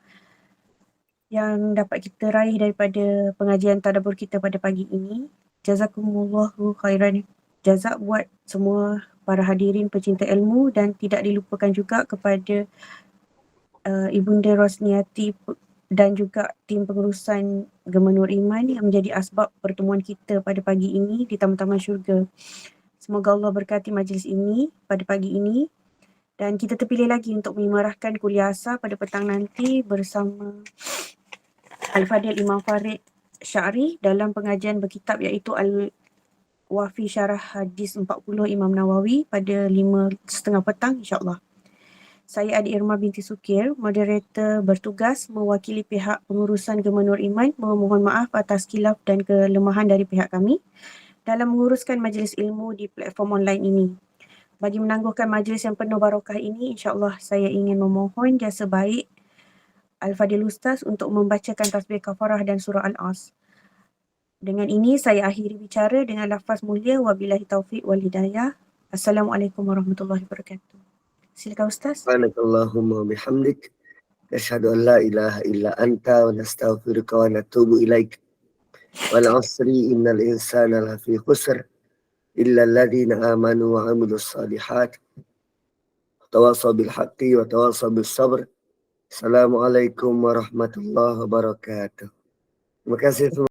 yang dapat kita raih daripada pengajian tadabbur kita pada pagi ini. Jazakumullahu khairan jazak buat semua para hadirin pecinta ilmu dan tidak dilupakan juga kepada Ibunda Rosniati dan juga tim pengurusan Gema Nur Iman yang menjadi asbab pertemuan kita pada pagi ini di Taman-Taman Syurga. Semoga Allah berkati majlis ini pada pagi ini dan kita terpilih lagi untuk mengimarahkan kuliah asar pada petang nanti bersama Al-Fadhil Imam Farid Syari dalam pengajian berkitab iaitu Al-Wafi Syarah Hadis 40 Imam Nawawi pada 5:30 petang insyaAllah. Saya Adi Irma binti Sukir, moderator bertugas mewakili pihak pengurusan Gema Nur Iman memohon maaf atas khilaf dan kelemahan dari pihak kami dalam menguruskan majlis ilmu di platform online ini. Bagi menangguhkan majlis yang penuh barakah ini, insyaAllah saya ingin memohon jasa baik Al-Fadhil Ustaz untuk membacakan tasbih kafarah dan surah Al-As. Dengan ini saya akhiri bicara dengan lafaz mulia wabillahi taufiq wal hidayah. Assalamualaikum warahmatullahi wabarakatuh. Silakan Ustaz. Subhanakallahumma bihamdik. Nashhadu an la ilaha illa anta wa nastaghfiruka wa natubu ilaik. Wal asri innal insana lafi khusr illa alladhina amanu wa amilus salihat. Tawasaw bil haqqi wa tawasaw bis sabr. Assalamualaikum warahmatullahi wabarakatuh. Terima kasih semua.